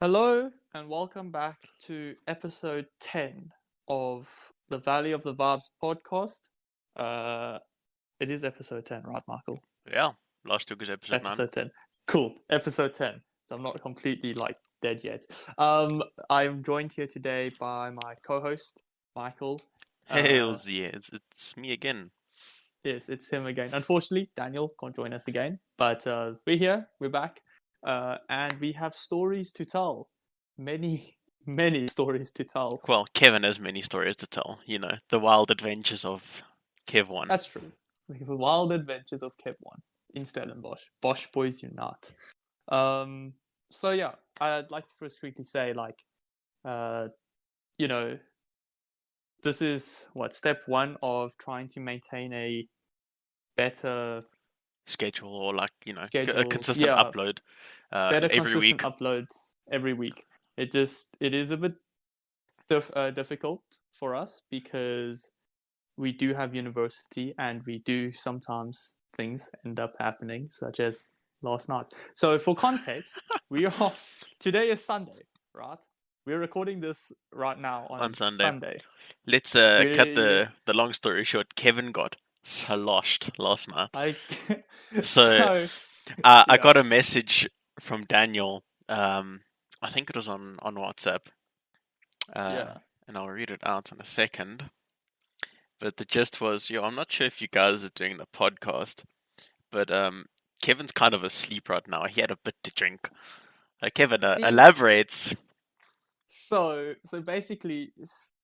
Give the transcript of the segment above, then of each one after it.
Hello and welcome back to episode 10 of the Valley of the Vibes podcast. Uh, it is episode 10, right, Michael? Yeah, last week was episode 9. Episode 10. Cool. Episode 10. So I'm not completely dead yet. I'm joined here today by my co-host, Michael. Hails, yeah, it's me again. Yes, it's him again. Unfortunately, Daniel can't join us again, but we're here, we're back, and we have stories to tell. Many, many stories to tell. Well, Kevin has many stories to tell. The wild adventures of Kev 1. That's true. We have the wild adventures of Kev 1 in Stellenbosch. Bosch Boys Unite. So yeah, I'd like to first quickly say, uh, you know, this is step one of trying to maintain a better Schedule or a schedule. consistent upload Better every consistent week. uploads every week. It is a bit difficult for us because we do have university and we do sometimes things end up happening, such as last night. So for context, today is Sunday, right? We're recording this right now on Sunday. Let's cut the long story short. Kevin got sloshed last night. I got a message from Daniel. I think it was on WhatsApp. And I'll read it out in a second. But the gist was, I'm not sure if you guys are doing the podcast, but Kevin's kind of asleep right now. He had a bit to drink. Kevin elaborates. So basically,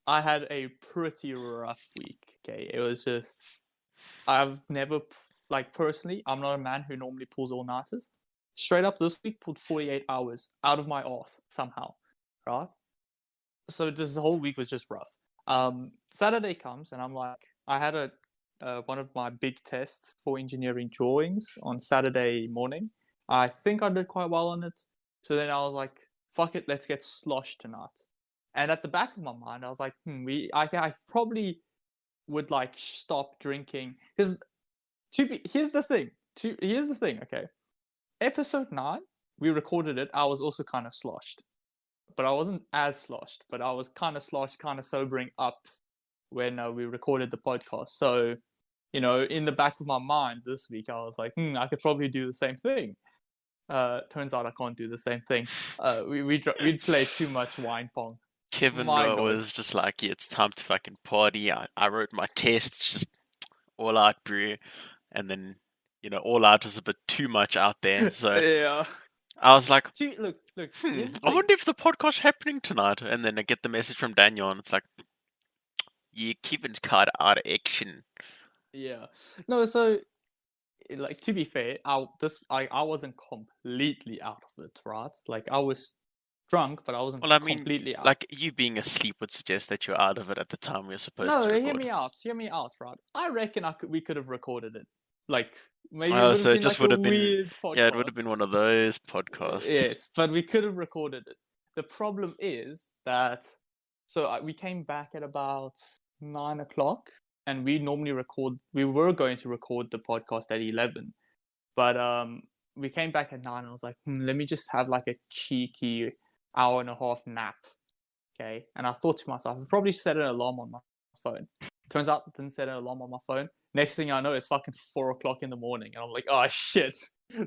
I had a pretty rough week. Okay, it was just I've never personally. I'm not a man who normally pulls all-nighters. Straight up, this week pulled 48 hours out of my arse somehow, right? So this whole week was just rough. Saturday comes and I'm like, I had one of my big tests for engineering drawings on Saturday morning. I think I did quite well on it. So then I was like, fuck it, let's get sloshed tonight. And at the back of my mind, I was like, I probably would stop drinking because here's the thing. Okay, episode 9, we recorded it. I was also kind of sloshed, but I wasn't as sloshed. But I was kind of sloshed, kind of sobering up when we recorded the podcast. So, in the back of my mind this week, I was like, I could probably do the same thing. Turns out I can't do the same thing. We'd play too much wine pong. Kevin was just like, it's time to fucking party. I wrote my tests, just all out brew, and then all out was a bit too much out there. So yeah, I was like, look. I wonder if the podcast's happening tonight. And then I get the message from Daniel, and it's like, yeah, Kevin's card out of action. Yeah, no. So, to be fair, I wasn't completely out of it, right? I was drunk, but I wasn't completely out. You being asleep would suggest that you're out of it at the time we were supposed to record. No, hear me out, right? I reckon we could have recorded it. Maybe it just would have been weird podcast. Yeah, it would have been one of those podcasts. Yes, but we could have recorded it. The problem is that we came back at about 9 o'clock, and we normally record. We were going to record the podcast at 11, but we came back at 9. And I was like, let me just have a cheeky hour and a half nap. Okay, and I thought to myself, I'll probably set an alarm on my phone. Turns out I didn't set an alarm on my phone. Next thing I know, it's fucking 4 o'clock in the morning, and I'm like, oh shit,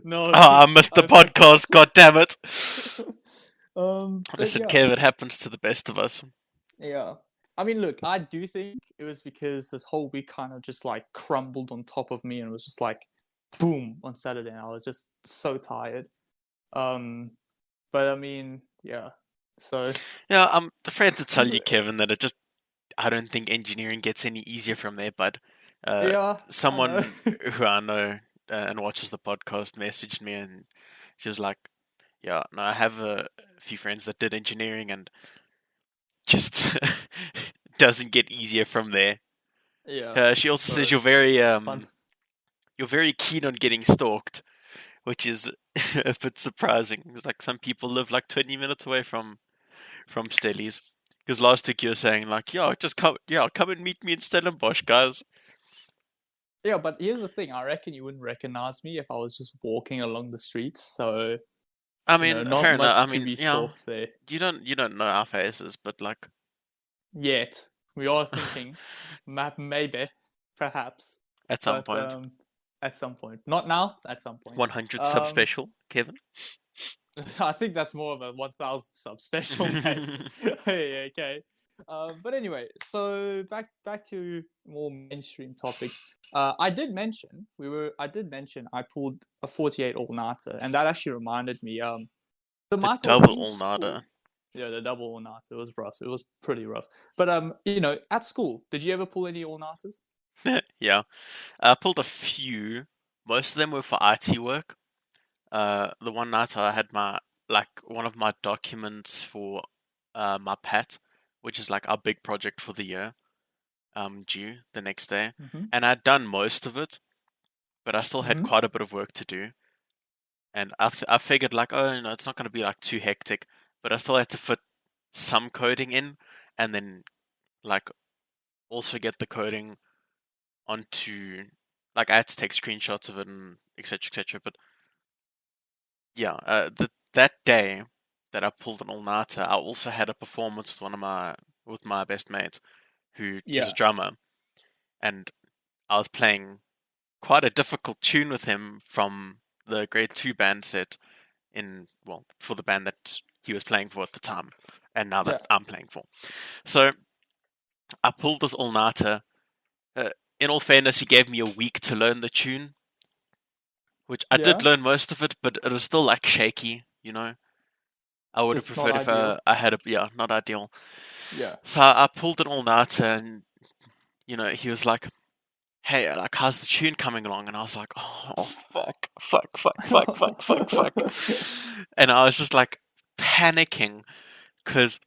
no. I missed the podcast. God damn it. Listen, yeah. Kev, it happens to the best of us. Yeah. I mean, look, I do think it was because this whole week kind of just crumbled on top of me and was just boom on Saturday, and I was just so tired. But I mean, yeah. So yeah, I'm afraid to tell you, Kevin, that I don't think engineering gets any easier from there. But someone who I know and watches the podcast messaged me, and she was like, "Yeah, no, I have a few friends that did engineering, and just doesn't get easier from there." Yeah. She also says you're very keen on getting stalked, which is a bit surprising. It's like some people live 20 minutes away from Stellies. Because last week you were saying come and meet me in Stellenbosch, guys. Yeah, but here's the thing. I reckon you wouldn't recognize me if I was just walking along the streets. So I You know, mean, not fair enough. I much to mean, be yeah, stalked there you don't know our faces, but like yet. We are thinking, maybe, perhaps, at some but point, at some point, not now. At some point. 100 sub Um, special, Kevin. I think that's more of a 1,000 sub special, mate. Hey, okay. But anyway, so back to more mainstream topics. I did mention I pulled a 48 all nighter, and that actually reminded me. So The Michael double in all school, nada. yeah, the double all nighter. It was rough. It was pretty rough. But you know, at school, did you ever pull any all nighters? Yeah, I pulled a few. Most of them were for IT work. The one night I had one of my documents for my PAT, which is like our big project for the year, due the next day, Mm-hmm. and I'd done most of it, but I still had Mm-hmm. quite a bit of work to do. And I figured like, oh, it's not going to be like too hectic, but I still had to fit some coding in, and then like also get the coding onto like I had to take screenshots of it and etc etc. But yeah, that day that I pulled an all-nighter, I also had a performance with with my best mate, who is a Yeah. drummer, and I was playing quite a difficult tune with him from the grade two band set for the band that he was playing for at the time, and now that Yeah. I'm playing for. So I pulled this all-nighter. Uh, in all fairness, he gave me a week to learn the tune, which I did Yeah. learn most of it, but it was still like shaky. I It's would have just not preferred if ideal. I had yeah, not ideal. Yeah. So I pulled an all nighter, and he was like, "Hey, like, how's the tune coming along?" And I was like, "Oh, fuck, fuck, fuck, fuck, fuck, fuck, fuck," and I was just like panicking because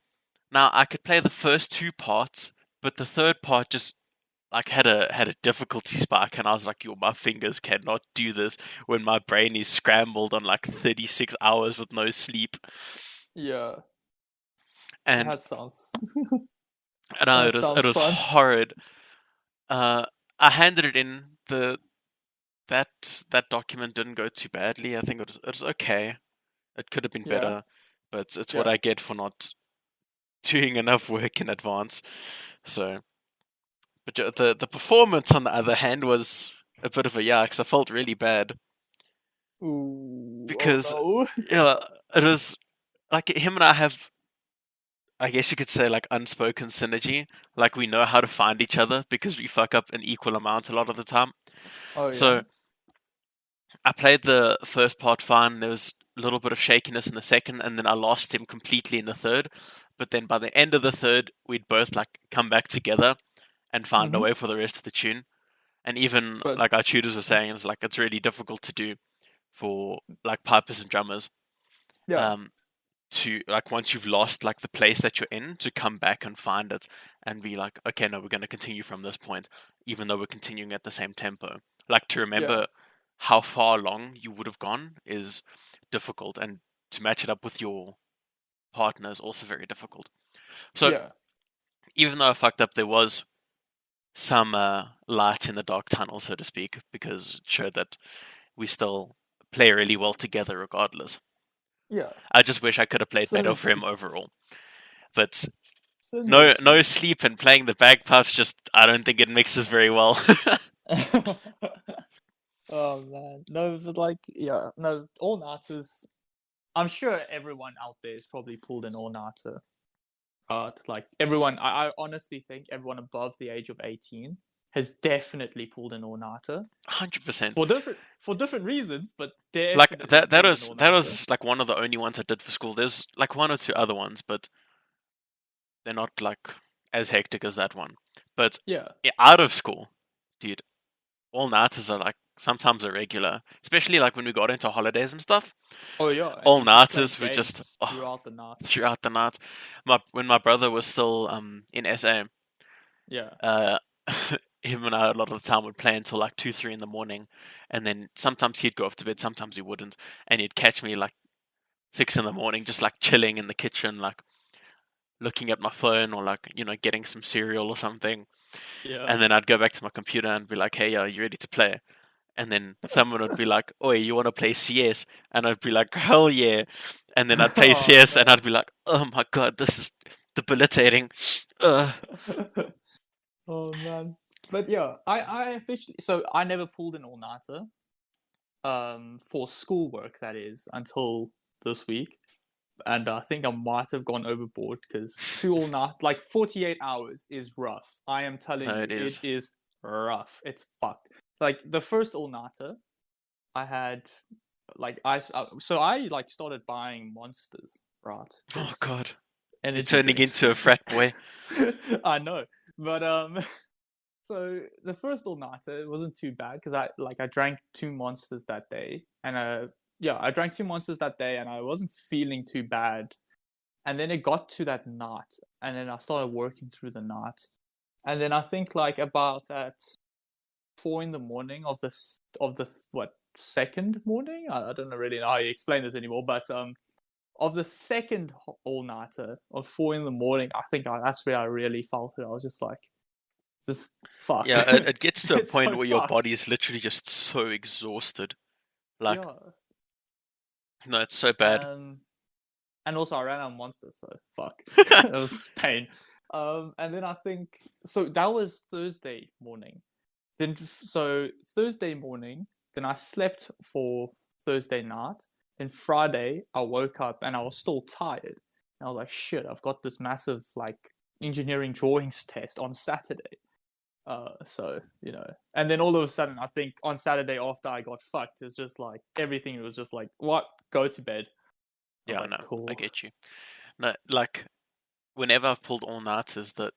now I could play the first two parts, but the third part just like had a difficulty spike, and I was like, "Yo, my fingers cannot do this when my brain is scrambled on like 36 hours with no sleep." Yeah. And That sounds I know that it sounds was fun. horrid. Uh, I handed it in. That document didn't go too badly. I think it was okay. It could have been Yeah. better, but it's what Yeah. I get for not doing enough work in advance. So, but the performance on the other hand was a bit of a yikes. I felt really bad Ooh. Oh because no. yeah, it was like him and I have, I guess you could say, like unspoken synergy. Like we know how to find each other because we fuck up an equal amount a lot of the time. Oh yeah. So I played the first part fine. There was a little bit of shakiness in the second, and then I lost him completely in the third. But then by the end of the third, we'd both like come back together and find a Mm-hmm. way for the rest of the tune. And even But like our tutors were saying, it's really difficult to do for like pipers and drummers. yeah. Um, to like once you've lost like the place that you're in, to come back and find it and be like, okay, no, we're going to continue from this point, even though we're continuing at the same tempo. Like to Yeah. remember how far along you would have gone is difficult, and to match it up with your partner is also very difficult. So Yeah. even though I fucked up, there was some light in the dark tunnel, so to speak, because it showed that we still play really well together regardless. Yeah. I just wish I could have played better for him Synergy. overall. But no Synergy. sleep and playing the bagpipes, just I don't think it mixes very well. Oh man. No, but like yeah, no, all nighters. I'm sure everyone out there has probably pulled an all nighter. Like everyone, I honestly think everyone above the age of 18 has definitely pulled an all nighter 100%. for different reasons, but Like definitely that pulled an was all that nighter. was like one of the only ones I did for school. There's like one or two other ones, but they're not like as hectic as that one. But Yeah. out of school, dude, all nighters are like sometimes a regular, especially like when we got into holidays and stuff. Oh yeah, and All you're just playing nighters were just games throughout the night. throughout the night. When my brother was still in SA, Yeah. uh, him and I a lot of the time would play until like 2, 3 in the morning, and then sometimes he'd go off to bed, sometimes he wouldn't, and he'd catch me like 6 in the morning, just like chilling in the kitchen, like looking at my phone or like getting some cereal or something, Yeah. and then I'd go back to my computer and be like, "Hey, are you ready to play?" and then someone would be like, "Oi, you want to play CS?" And I'd be like, "Hell yeah!" And then I'd play Oh CS, and no. I'd be like, "Oh my god, this is debilitating." Ugh. Oh man. But yeah, I officially, so I never pulled an all-nighter for schoolwork, that is, until this week. And I think I might have gone overboard because two all night, like 48 hours is rough. I am telling No, you, it it is. is rough. It's fucked. Like the first all nighter, I had like so I like started buying monsters, right? Oh Because god, you're energy turning drinks. into a frat boy. I know, but so the first all nighter it wasn't too bad because I drank two monsters that day, and yeah, I drank two monsters that day, and I wasn't feeling too bad. And then it got to that night, and then I started working through the night, and then I think like about at 4 in the morning of the what second morning, I don't really know how you explain this anymore, but of the second all nighter of 4 in the morning, I think that's where I really felt it. I was just like, this fuck, Yeah, it gets to a it's point so where your body fucked. is literally just so exhausted. Like, Yeah, no, it's so bad. um, and also I ran out of monsters, so fuck, it was pain. And then I think so that was Thursday morning. Then so Thursday morning, then I slept for Thursday night. Then Friday, I woke up and I was still tired. And I was like, shit, I've got this massive like engineering drawings test on Saturday. So and then all of a sudden, I think on Saturday after I got fucked, it's just like everything was just like, what? Go to bed. I was Yeah, like, no, I cool. get you. No, like whenever I've pulled all nighters, that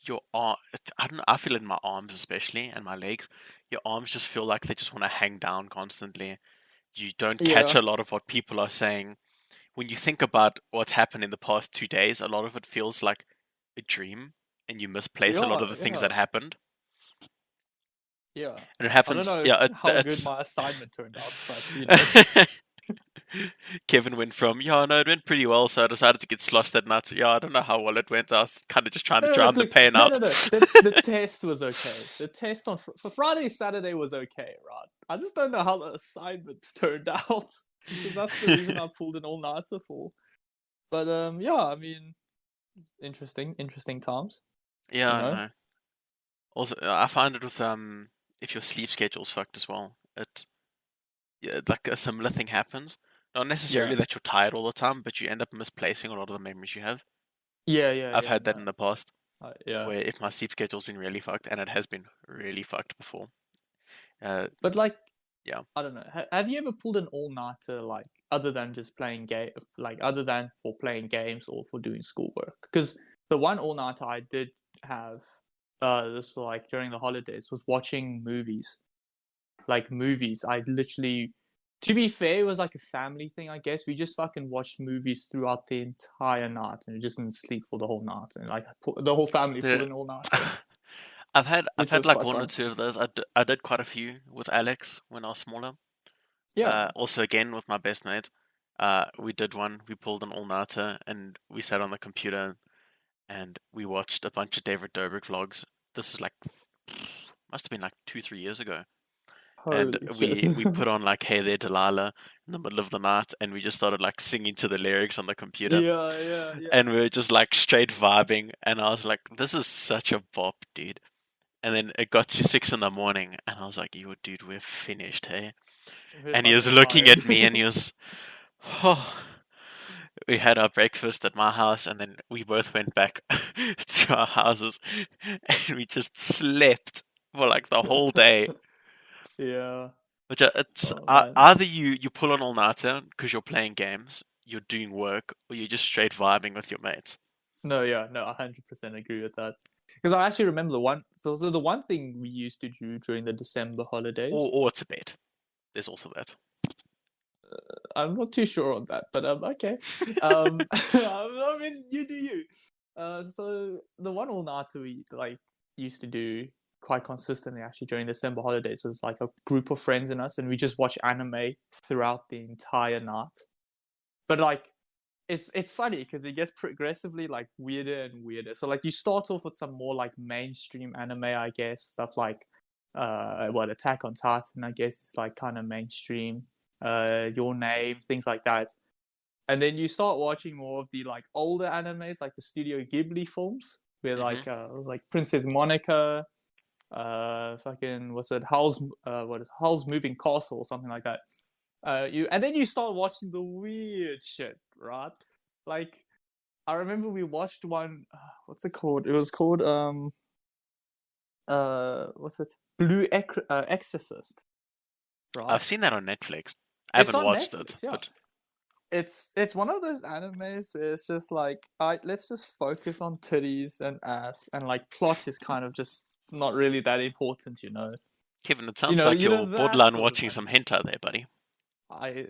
your arm, I don't know, I feel it in my arms especially and my legs. Your arms just feel like they just want to hang down constantly. You don't catch Yeah, a lot of what people are saying. When you think about what's happened in the past 2 days, a lot of it feels like a dream, and you misplace a lot yeah, of the things yeah, that happened. yeah. And it I don't happens, know yeah, how good it's. my assignment turned out, but Kevin went from, yeah, no, it went pretty well, so I decided to get sloshed that night. So, yeah, I don't know how well it went. I was kind of just trying to No, no, drown the look, pain no, no, out. no. The test was okay. The test on for Friday, Saturday was okay, right? I just don't know how the assignment turned out because that's the reason I pulled an all nighter for. But yeah, I mean, interesting times, you Yeah, know. no. Also, I find it with if your sleep schedule's fucked as well. Yeah, like a similar thing happens. Not necessarily Yeah, that you're tired all the time, but you end up misplacing a lot of the memories you have. I've yeah. had that No, in the past, yeah. where if my sleep schedule's been really fucked, and it has been really fucked before. Uh, But like, yeah. I don't know. Have you ever pulled an all nighter like other than just like other than for playing games or for doing schoolwork? Because the one all nighter I did have, this like during the holidays was watching movies. Like movies, I literally. To be fair, it was like a family thing, I guess. We just fucking watched movies throughout the entire night, and we just didn't sleep for the whole night, and like the whole family pulled The an all nighter, I've which had was like quite one or fun. two of those. I did quite a few with Alex when I was smaller. Yeah. Also again with my best mate. We did one. We pulled an all-nighter and we sat on the computer and we watched a bunch of David Dobrik vlogs. This is like must have been like 2 3 years ago. And Holy shit. we put on like Hey There Delilah in the middle of the night and we just started like singing to the lyrics on the computer. Yeah. And we were just like straight vibing and I was like, this is such a bop, dude. And then it got to 6 in the morning and I was like, yo dude, we're finished, hey? We're And he was fucking looking tired. at me and he was, oh. We had our breakfast at my house and then we both went back to our houses and we just slept for like the whole day. Yeah. Which it's Oh man. either you pull an all nighter because you're playing games, you're doing work, or you're just straight vibing with your mates. No, yeah, no, 100% agree with that. Because I actually remember the one. So the one thing we used to do during the December holidays. Or it's a bet. There's also that. I'm not too sure on that, but okay. I mean, you do you. So the one all nighter we like used to do quite consistently actually during December holidays was like a group of friends and us, and we just watch anime throughout the entire night. But like it's funny because it gets progressively like weirder and weirder. So like you start off with some more like mainstream anime, I guess, stuff like Attack on Titan, I guess it's like kind of mainstream. Your Name, things like that. And then you start watching more of the like older animes, like the Studio Ghibli films, where like Princess Monica, fucking what's it, Howl's Moving Castle or something like that. And then you start watching the weird shit, right? Like I remember we watched one. What's it called? It was called what's it? Exorcist, right? I've seen that on Netflix. I It's haven't on watched it, Netflix, yeah. but It's one of those animes where it's just like, let's just focus on titties and ass, and like plot is kind of just not really that important, you know. Kevin, it sounds like you're That borderline sort of watching some anime. hentai there, buddy. I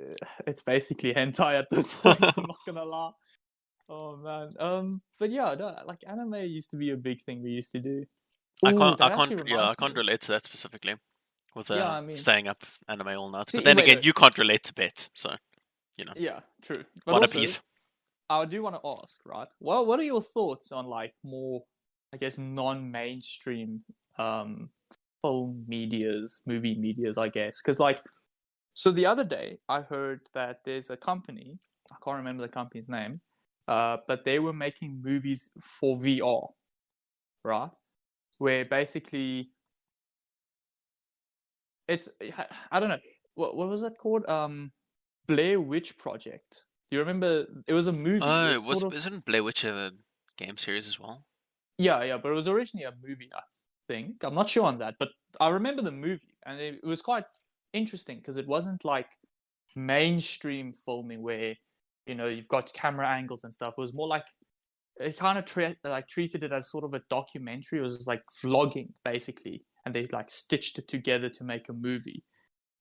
It's basically hentai at this point. I'm not gonna lie. Oh man. But yeah, no, like anime used to be a big thing we used to do. Oh, that actually I reminds can't me. relate to that specifically with Yeah, I mean, staying up anime all night. But see, then wait, again, wait. you can't relate to bet, so you know, Yeah, true. But one also, apiece. I do want to ask, right? Well, what are your thoughts on like more, I guess, non-mainstream um film medias, movie medias, I guess? Because like, so the other day I heard that there's a company, I can't remember the company's name, but they were making movies for VR, right? Where basically it's, I don't know, what was that called? Blair Witch Project. Do you remember? It was a movie. It Oh, was sort of, isn't Blair Witch a game series as well? yeah, but it was originally a movie, I think. I'm not sure on that, but I remember the movie, and it was quite interesting because it wasn't like mainstream filming where you've got camera angles and stuff. It was more like it kind of treated it as sort of a documentary. It was like vlogging basically, and they like stitched it together to make a movie.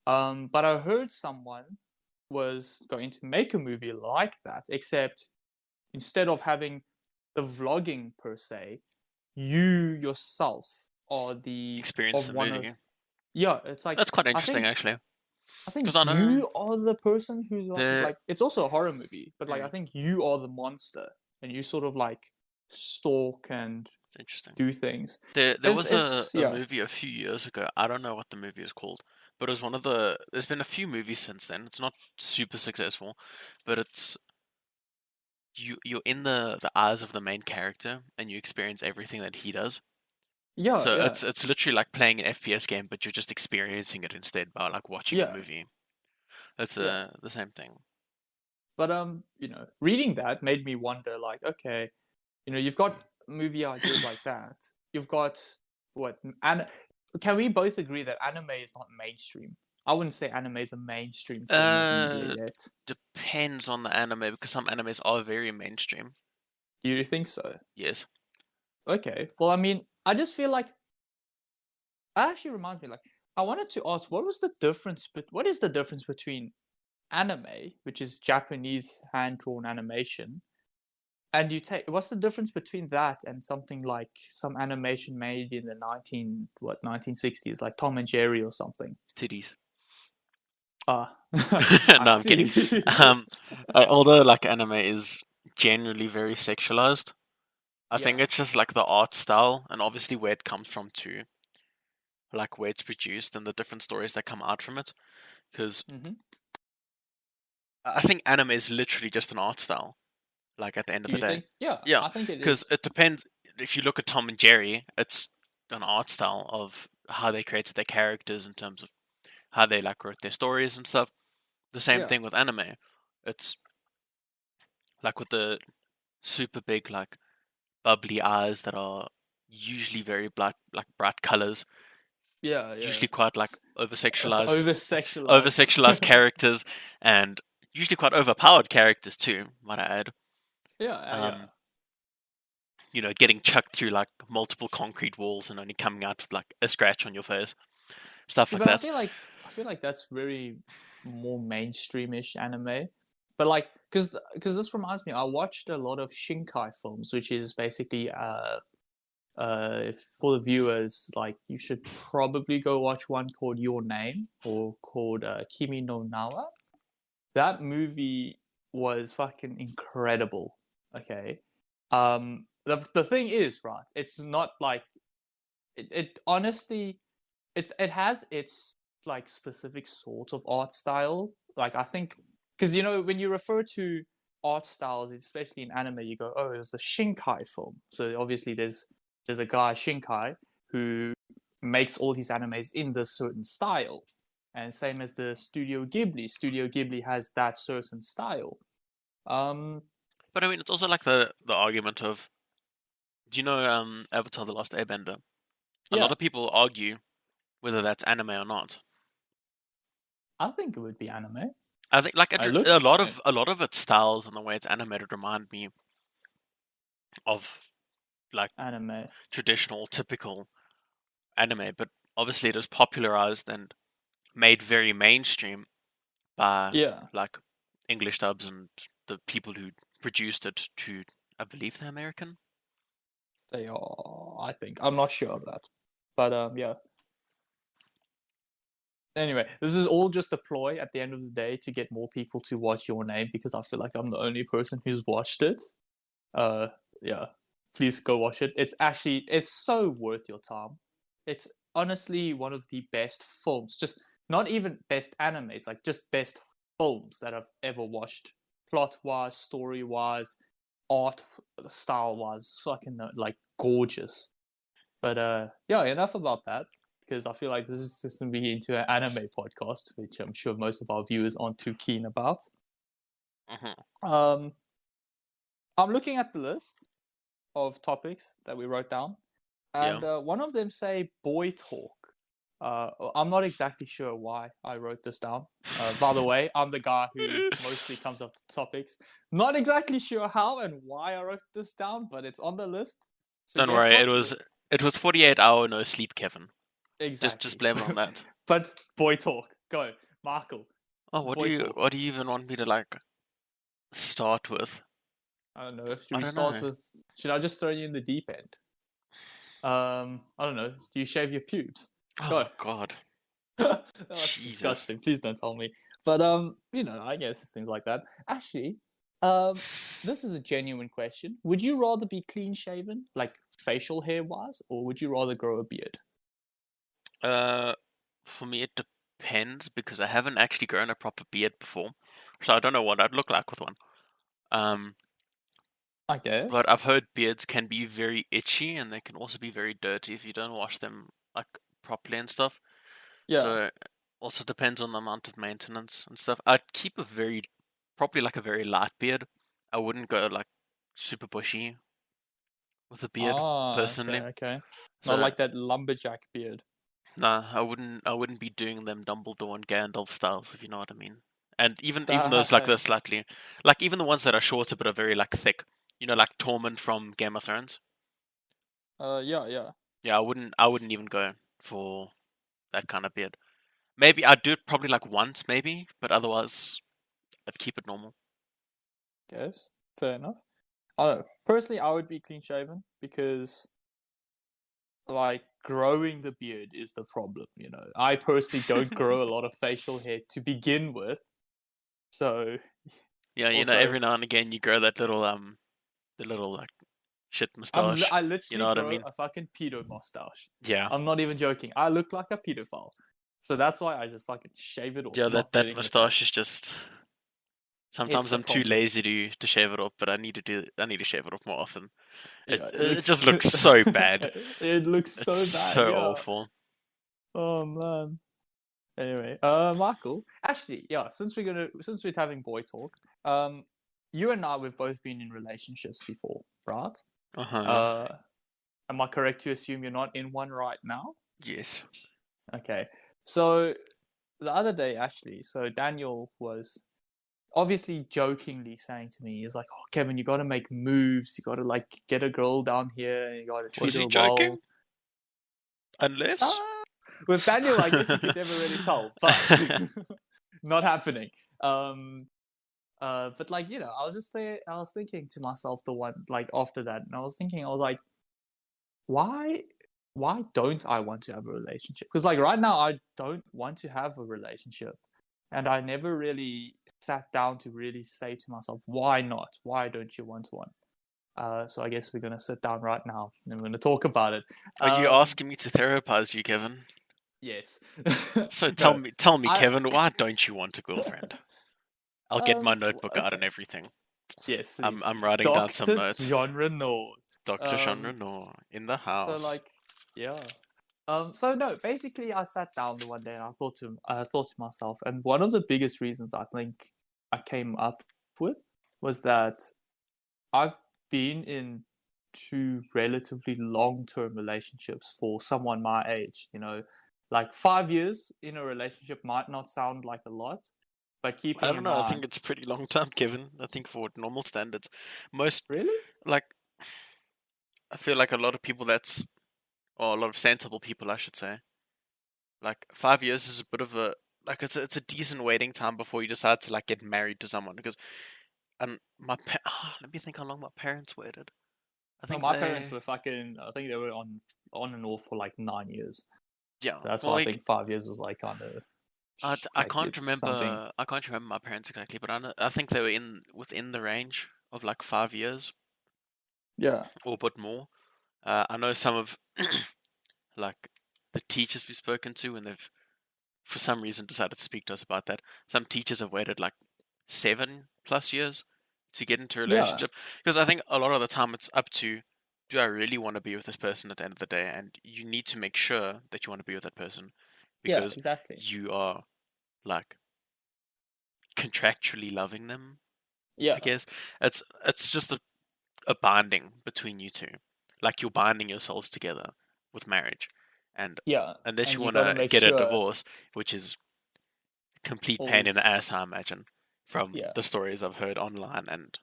But I heard someone was going to make a movie like that, except instead of having the vlogging per se, you yourself are the Experience of the one of movie. yeah. It's like That's quite I interesting, think actually, I think because I know you are the person who's the. like it's also a horror movie, but like I Mm, think you are the monster, and you sort of like stalk and it's interesting. do things. There was It's a yeah, movie a few years ago. I don't know what the movie is called, but it was one of the. There's been a few movies since then. It's not super successful, but it's you're in the eyes of the main character and you experience everything that he does. yeah, So yeah, it's literally like playing an FPS game, but you're just experiencing it instead by like watching a yeah, movie. It's yeah. the same thing. But reading that made me wonder, like, okay, you've got movie ideas like that. You've got what, and can we both agree that anime is not mainstream? I wouldn't say anime is a mainstream form of media Uh, yet. Depends on the anime because some animes are very mainstream. Do you think so? Yes. Okay. Well, I mean, I just feel like that actually reminds me, like, I wanted to ask, what is the difference between anime, which is Japanese hand drawn animation, and what's the difference between that and something like some animation made in the 1960s, like Tom and Jerry or something? Titties. Ah, I No, I'm kidding. see. Um, although like anime is generally very sexualized, I think Yeah. it's just like the art style and obviously where it comes from too, like where it's produced and the different stories that come out from it. Because Hmm. I think anime is literally just an art style. Like at the end of Do the you day, think? Yeah, yeah. I think it Because is. it depends. If you look at Tom and Jerry, it's an art style of how they created their characters in terms of how they like wrote their stories and stuff. The same Yeah. thing with anime. It's like with the super big like bubbly eyes that are usually very black, like bright colors, Yeah, yeah. usually quite like Over over sexualized. sexualized characters, and usually quite overpowered characters too. Might I add? Yeah, yeah. Um, getting chucked through like multiple concrete walls and only coming out with like a scratch on your face, stuff See, like but that. I feel like that's very more mainstreamish anime. But like, because this reminds me, I watched a lot of Shinkai films, which is basically if for the viewers, like you should probably go watch one called Your Name or called Kimi no Nawa. That movie was fucking incredible. Okay. The thing is, right? It's not like it honestly. it has its like specific sort of art style. Like I think because when you refer to art styles, especially in anime, you go, oh, it's a Shinkai film. So obviously there's a guy Shinkai who makes all his animes in this certain style, and same as the Studio Ghibli. Studio Ghibli has that certain style. But I mean, it's also like the argument of, do you know Avatar: The Last Airbender? A lot Yeah, of people argue whether that's anime or not. I think it would be anime. I think like It a looks lot of a lot of its styles and the way it's animated remind me of like anime. traditional, typical anime, but obviously it is popularized and made very mainstream by Yeah, like English dubs and the people who produced it to, I believe they're American. they are. I think I'm not sure of that, but yeah. Anyway, this is all just a ploy at the end of the day to get more people to watch Your Name because I feel like I'm the only person who's watched it. Uh, yeah, please go watch it. It's so worth your time. It's honestly one of the best films. Just not even best animes, like just best films that I've ever watched. Plot wise, story wise, art style wise, fucking like gorgeous. But yeah, enough about that because I feel like this is just going to be into an anime podcast, which I'm sure most of our viewers aren't too keen about. Mm-hmm. Um, I'm looking at the list of topics that we wrote down, Yeah. and one of them say boy talk. I'm not exactly sure why I wrote this down. By the way, I'm the guy who mostly comes up with topics. Not exactly sure how and why I wrote this down, but it's on the list. So Don't guess worry, what? it was 48-hour no sleep, Kevin. Just Exactly. blame it on that. But boy talk. Go. Markle. Oh, Boy talk. what do you even want me to like start with? I don't know. Should I we don't start know. with should I just throw you in the deep end? I don't know. Do you shave your pubes? Oh Go. my god. Oh, that's Jesus. disgusting. Please don't tell me. But I guess it's things like that. Actually, this is a genuine question. Would you rather be clean shaven, like facial hair wise, or would you rather grow a beard? Uh for me it depends because I haven't actually grown a proper beard before. So I don't know what I'd look like with one. Um I but guess. I've heard beards can be very itchy and they can also be very dirty if you don't wash them like properly and stuff. Yeah. So also depends on the amount of maintenance and stuff. I'd keep probably like a very light beard. I wouldn't go like super bushy with a beard Ah, okay, personally. okay. Not So like that lumberjack beard. nah, I wouldn't be doing them Dumbledore and Gandalf styles, if you know what I mean. And even those like That. the slightly like even the ones that are shorter but are very like thick. You know, like Tormund from Game of Thrones. Yeah, yeah. Yeah, I wouldn't even go for that kind of beard. Maybe I'd do it probably like once maybe, but otherwise I'd keep it normal. Guess. Fair enough. I don't know. Personally, I would be clean shaven because, like, growing the beard is the problem. I personally don't grow a lot of facial hair to begin with, so Yeah, also every now and again you grow that little like shit mustache. I You literally know what I grow mean? a fucking pedo mustache. Yeah. I'm not even joking. I look like a pedophile, so that's why I just fucking shave it off. Yeah, that Not that letting it grow. mustache is just. It's Sometimes a I'm too problem. lazy to shave it off, but I need to shave it off more often. It Yeah, it it looks just looks so bad. it looks It's so bad. so Yeah. awful. Oh man. Anyway, Michael. Actually, yeah. Since we're having boy talk, you and I we've both been in relationships before, right? Uh-huh. Uh, am I correct to assume you're not in one right now? Yes. Okay. So the other day, actually, so Daniel was obviously jokingly saying to me, he's like, "Oh, Kevin, you got to make moves. You got to like get a girl down here. And you got to treat Was her he well." joking? Unless? With Daniel, I guess you could never really tell, but not happening. Um, but like I was just there. I was thinking to myself the one like after that, and I was thinking, I was like, why, why don't I want to have a relationship? Because like right now, I don't want to have a relationship, and I never really sat down to really say to myself, why not? Why don't you want one? So I guess we're gonna sit down right now and we're gonna talk about it. Are you Um, asking me to therapize you, Kevin? Yes. So No, tell me, I Kevin, why don't you want a girlfriend? I'll get my well, notebook out and okay. everything. Yes, please. I'm writing down some Doctor notes. John Renault. Dr. Jean Um, Reno in the so house. like, yeah. So no, basically, I sat down the one day and I thought to myself, and one of the biggest reasons I think I came up with was that I've been in two relatively long-term relationships for someone my age. Like 5 years in a relationship might not sound like a lot, but I keeping don't in know. I think mind, it's pretty long time, Kevin. I think for normal standards, most really, like I feel like a lot of people or a lot of sensible people, I should say. Like 5 years is a bit of a like it's a decent waiting time before you decide to like get married to someone. Because and let me think how long my parents waited. I no, think my parents they were fucking. I think they were on and off for like 9 years. yeah. So that's Well, why I like think 5 years was like kind of I like can't it's something. remember. I can't remember my parents exactly, but I think they were in within the range of like 5 years Yeah, or a bit more. I know some of like the teachers we've spoken to, and they've for some reason decided to speak to us about that. Some teachers have waited like 7+ years to get into a yeah, relationship because I think a lot of the time it's up to do I really want to be with this person at the end of the day, and you need to make sure that you want to be with that person yeah, because exactly. you are like contractually loving them. I Yeah, guess it's just a bonding between you two, like you're binding yourselves together with marriage, and yeah, unless and you you want got to to make get a sure divorce, which is complete pain in the always, ass, I imagine, from yeah, the stories I've heard online and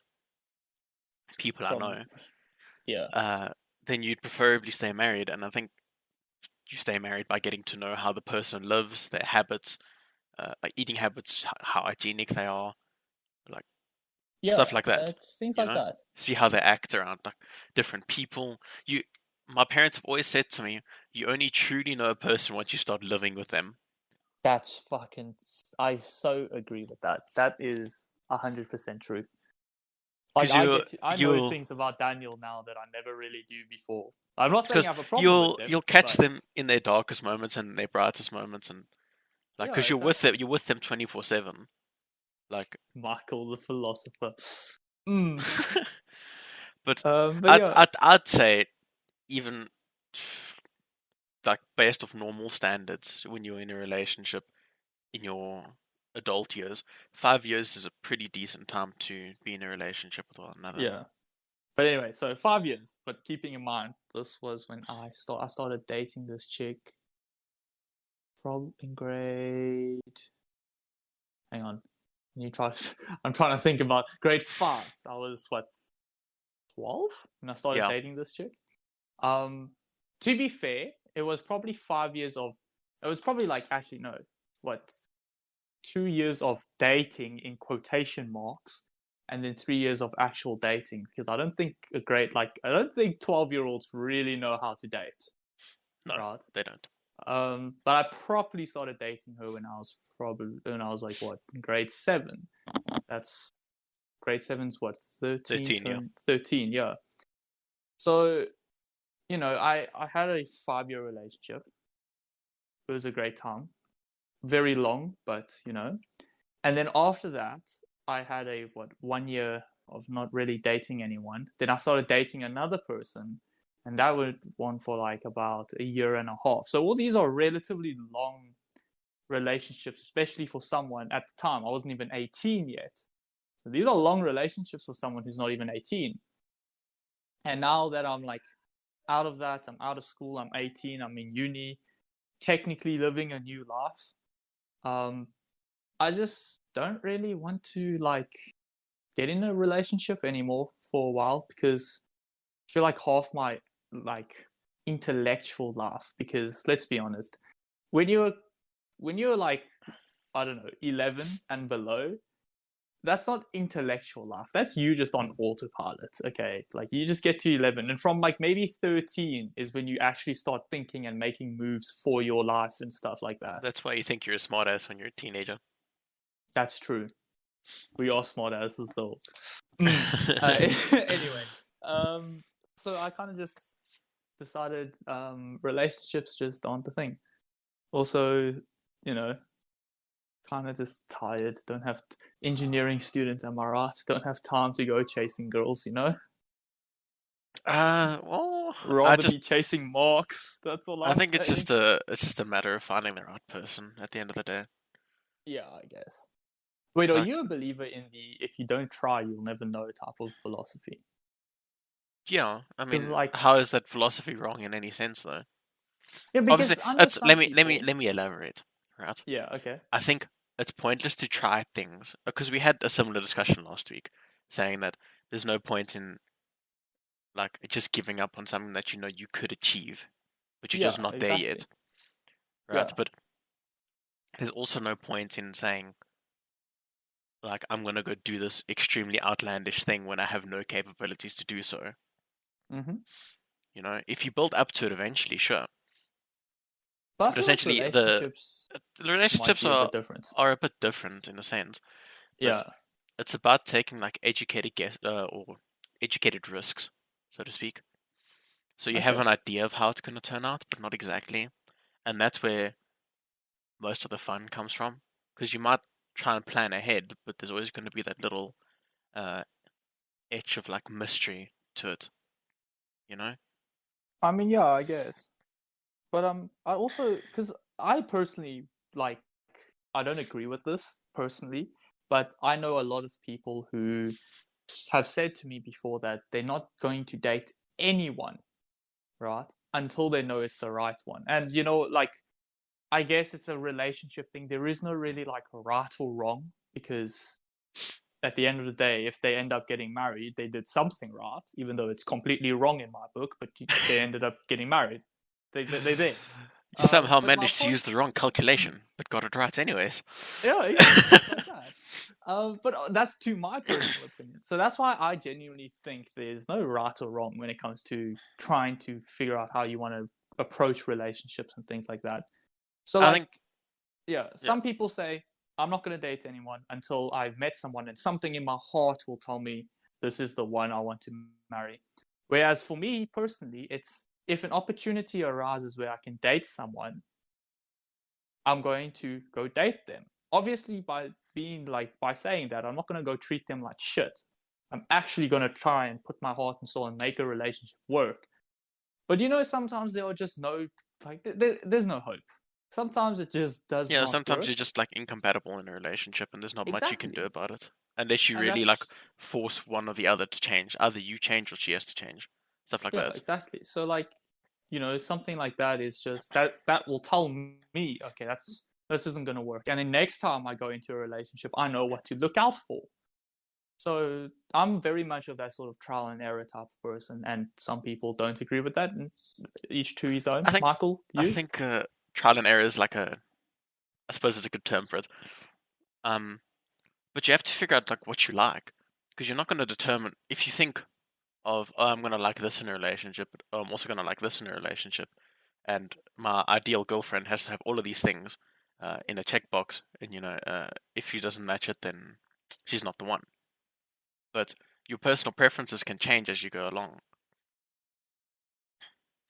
people I from know, yeah, uh, then you'd preferably stay married. And I think you stay married by getting to know how the person lives, their habits, like eating habits, how hygienic they are, like stuff yeah. like that. It's things You like know, that. see how they act around like different people. My parents have always said to me, you only truly know a person once you start living with them. That's fucking. I so agree with that. That is 100% true. Like Because I know you'll things about Daniel now that I never really knew before. I'm not saying because I have a problem with them, you'll catch but them in their darkest moments and their brightest moments, and like yeah, because exactly. you're with them 24/7. Like, Michael the philosopher. Mm. but But yeah, I'd say even like based off normal standards when you're in a relationship in your adult years, 5 years is a pretty decent time to be in a relationship with one another. yeah. But anyway, so 5 years. But keeping in mind, this was when I started dating this chick, probably in grade. Hang on, you try. I'm trying to think about grade 5. So I was what 12 when I started Yeah, dating this chick. Um, to be fair, it was probably 5 years of. It was probably like actually no, what 2 years of dating in quotation marks, and then 3 years of actual dating. Because I don't think 12-year-olds really know how to date, no, right? they don't. But I properly started dating her when I was like what in grade 7. That's grade 7's what 13 13, yeah. turn 13, yeah. So I had a 5-year relationship. It was a great time, very long, but And then after that, I had a 1 year of not really dating anyone. Then I started dating another person, and that went on for like about a year and a half. So all these are relatively long relationships, especially for someone at the time I wasn't even 18 yet. So these are long relationships for someone who's not even 18. And now that I'm like out of that, I'm out of school, I'm 18, I'm in uni, technically living a new life. Um, I just don't really want to like get in a relationship anymore for a while because I feel like half my like intellectual life. Because let's be honest, when you're like I don't know 11 and below, that's not intellectual life. That's you just on autopilot. Okay, like you just get to 11, and from like maybe 13 is when you actually start thinking and making moves for your life and stuff like that. That's why you think you're a smartass when you're a teenager. That's true. We are smart asses though. Mm. Anyway, um, so I kind of just decided relationships just aren't the thing. Also, you know, kind of just tired. Don't have engineering students, am I right? Don't have time to go chasing girls, you know? Well, Rather be chasing marks. That's all I I'm think saying. it's just a matter of finding the right person at the end of the day. Yeah, I guess. Wait, are Like, you a believer in the if you don't try, you'll never know type of philosophy? yeah, I Because, mean, like, how is that philosophy wrong in any sense though? yeah, Obviously, because I know some people. let me elaborate. Right, Yeah, okay. I think it's pointless to try things because we had a similar discussion last week, saying that there's no point in like just giving up on something that you know you could achieve, but you're just Yeah, not there exactly. yet, right? Yeah. But there's also no point in saying like I'm gonna go do this extremely outlandish thing when I have no capabilities to do so. Mm-hmm. You know, if you build up to it eventually, sure. But I But feel like essentially, relationships the might relationships be a bit different. are a bit different in a sense. But Yeah. it's about taking like educated guess or educated risks, so to speak. So you have Okay. an idea of how it's going to turn out, but not exactly, and that's where most of the fun comes from. Because you might try and plan ahead, but there's always going to be that little uh, etch of like mystery to it, you know? I mean, yeah, I guess. But I also because I personally like I don't agree with this personally, but I know a lot of people who have said to me before that they're not going to date anyone, right, until they know it's the right one. And like I guess it's a relationship thing. There is no really like right or wrong because at the end of the day, if they end up getting married, they did something right, even though it's completely wrong in my book. But they ended up getting married. They did. You somehow But my managed to point, use the wrong calculation, but got it right anyways. yeah, exactly, stuff like that. But that's to my personal opinion. So that's why I genuinely think there's no right or wrong when it comes to trying to figure out how you want to approach relationships and things like that. So I like, think, yeah, yeah, some people say I'm not going to date anyone until I've met someone and something in my heart will tell me this is the one I want to marry. Whereas for me personally, it's if an opportunity arises where I can date someone, I'm going to go date them. Obviously, by saying that, I'm not going to go treat them like shit. I'm actually going to try and put my heart and soul and make a relationship work. But sometimes there are just no there's no hope. Sometimes it just does yeah, not sometimes work. you're just like incompatible in a relationship and there's not much you can do Exactly. about it. Unless you And really like that's force one or the other to change. Either you change or she has to change. Stuff like yeah, that. exactly. So like, something like that is just that will tell me, okay, this isn't going to work. And then next time I go into a relationship, I know what to look out for. So I'm very much of that sort of trial and error type of person, and some people don't agree with that. And each to his own. I think Michael, I you? think trial and error is like I suppose it's a good term for it. Um but you have to figure out like what you like. Because you're not gonna determine if you think of I'm gonna like this in a relationship, but I'm also gonna like this in a relationship, and my ideal girlfriend has to have all of these things in a checkbox, and if she doesn't match it, then she's not the one. But your personal preferences can change as you go along.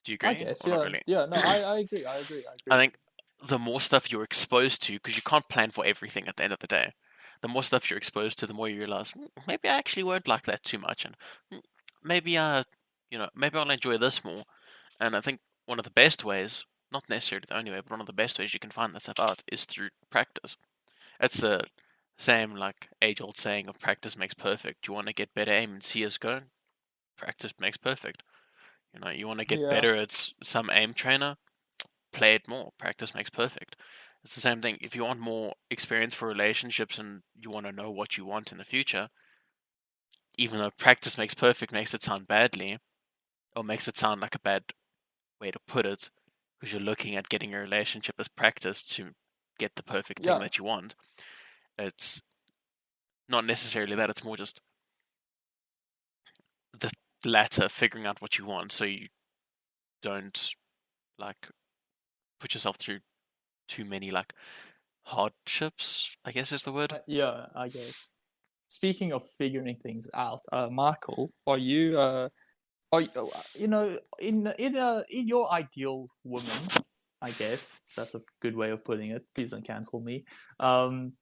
Do you I agree guess, or not yeah, really? yeah. No, I agree. I agree. I I agree. think the more stuff you're exposed to, because you can't plan for everything at the end of the day, the more stuff you're exposed to, the more you realize maybe I actually won't like that too much, and maybe maybe I'll enjoy this more. And I think one of the best ways, not necessarily the only way, but one of the best ways you can find that stuff out is through practice. It's the same like age-old saying of practice makes perfect. You want to get better aim in CS:GO? Practice makes perfect. You want to get Yeah, better at some aim trainer? Play it more. Practice makes perfect. It's the same thing. If you want more experience for relationships and you want to know what you want in the future, even though practice makes perfect makes it sound badly, or makes it sound like a bad way to put it, because you're looking at getting a relationship as practice to get the perfect thing yeah, that you want. It's not necessarily that, it's more just the latter, figuring out what you want so you don't like put yourself through too many like hardships, I guess is the word. yeah. I guess. Speaking of figuring things out, Michael, are you, in your ideal woman, I guess that's a good way of putting it. Please don't cancel me. Um,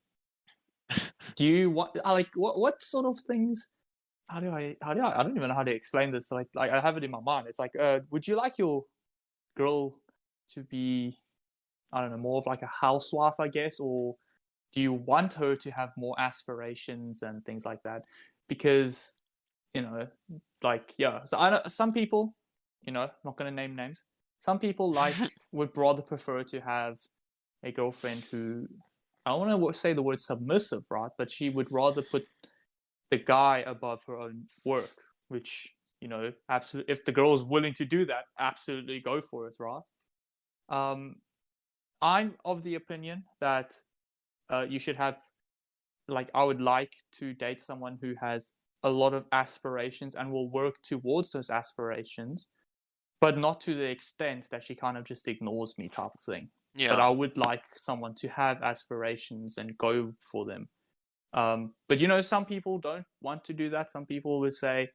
do you want like what sort of things? I don't even know how to explain this. Like I have it in my mind. It's like, would you like your girl to be, I don't know, more of like a housewife, I guess, or do you want her to have more aspirations and things like that? Because you know, like yeah. So I know some people, not going to name names. Some people would rather prefer to have a girlfriend who, I don't want to say the word submissive, right? But she would rather put the guy above her own work, which absolutely, if the girl is willing to do that, absolutely go for it, right? Um, I'm of the opinion that you should have, like, I would like to date someone who has a lot of aspirations and will work towards those aspirations, but not to the extent that she kind of just ignores me, type of thing. But Yeah. I would like someone to have aspirations and go for them. But some people don't want to do that. Some people would say,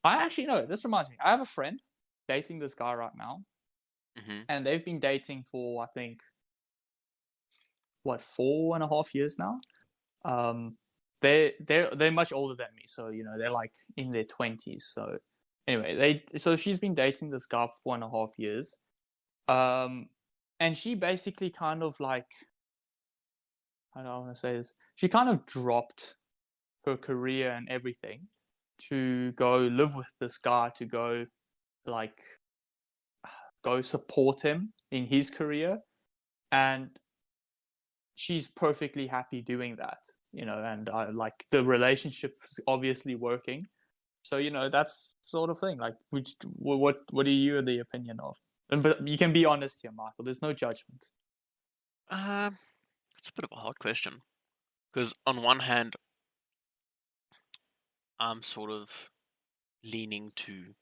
I actually know, this reminds me, I have a friend dating this guy right now, Hmm. and they've been dating for, I think, what, 4.5 years now. Um, they're much older than me, so they're like in their 20s. So anyway, so she's been dating this guy for 4.5 years, and she basically kind of like, I don't want to say this, she kind of dropped her career and everything to go live with this guy, to go like go support him in his career, and she's perfectly happy doing that, and I like the relationship is obviously working. So that's sort of thing. Like, what are you the opinion of? But you can be honest here, Michael. There's no judgment. Um, it's a bit of a hard question because on one hand, I'm sort of leaning to,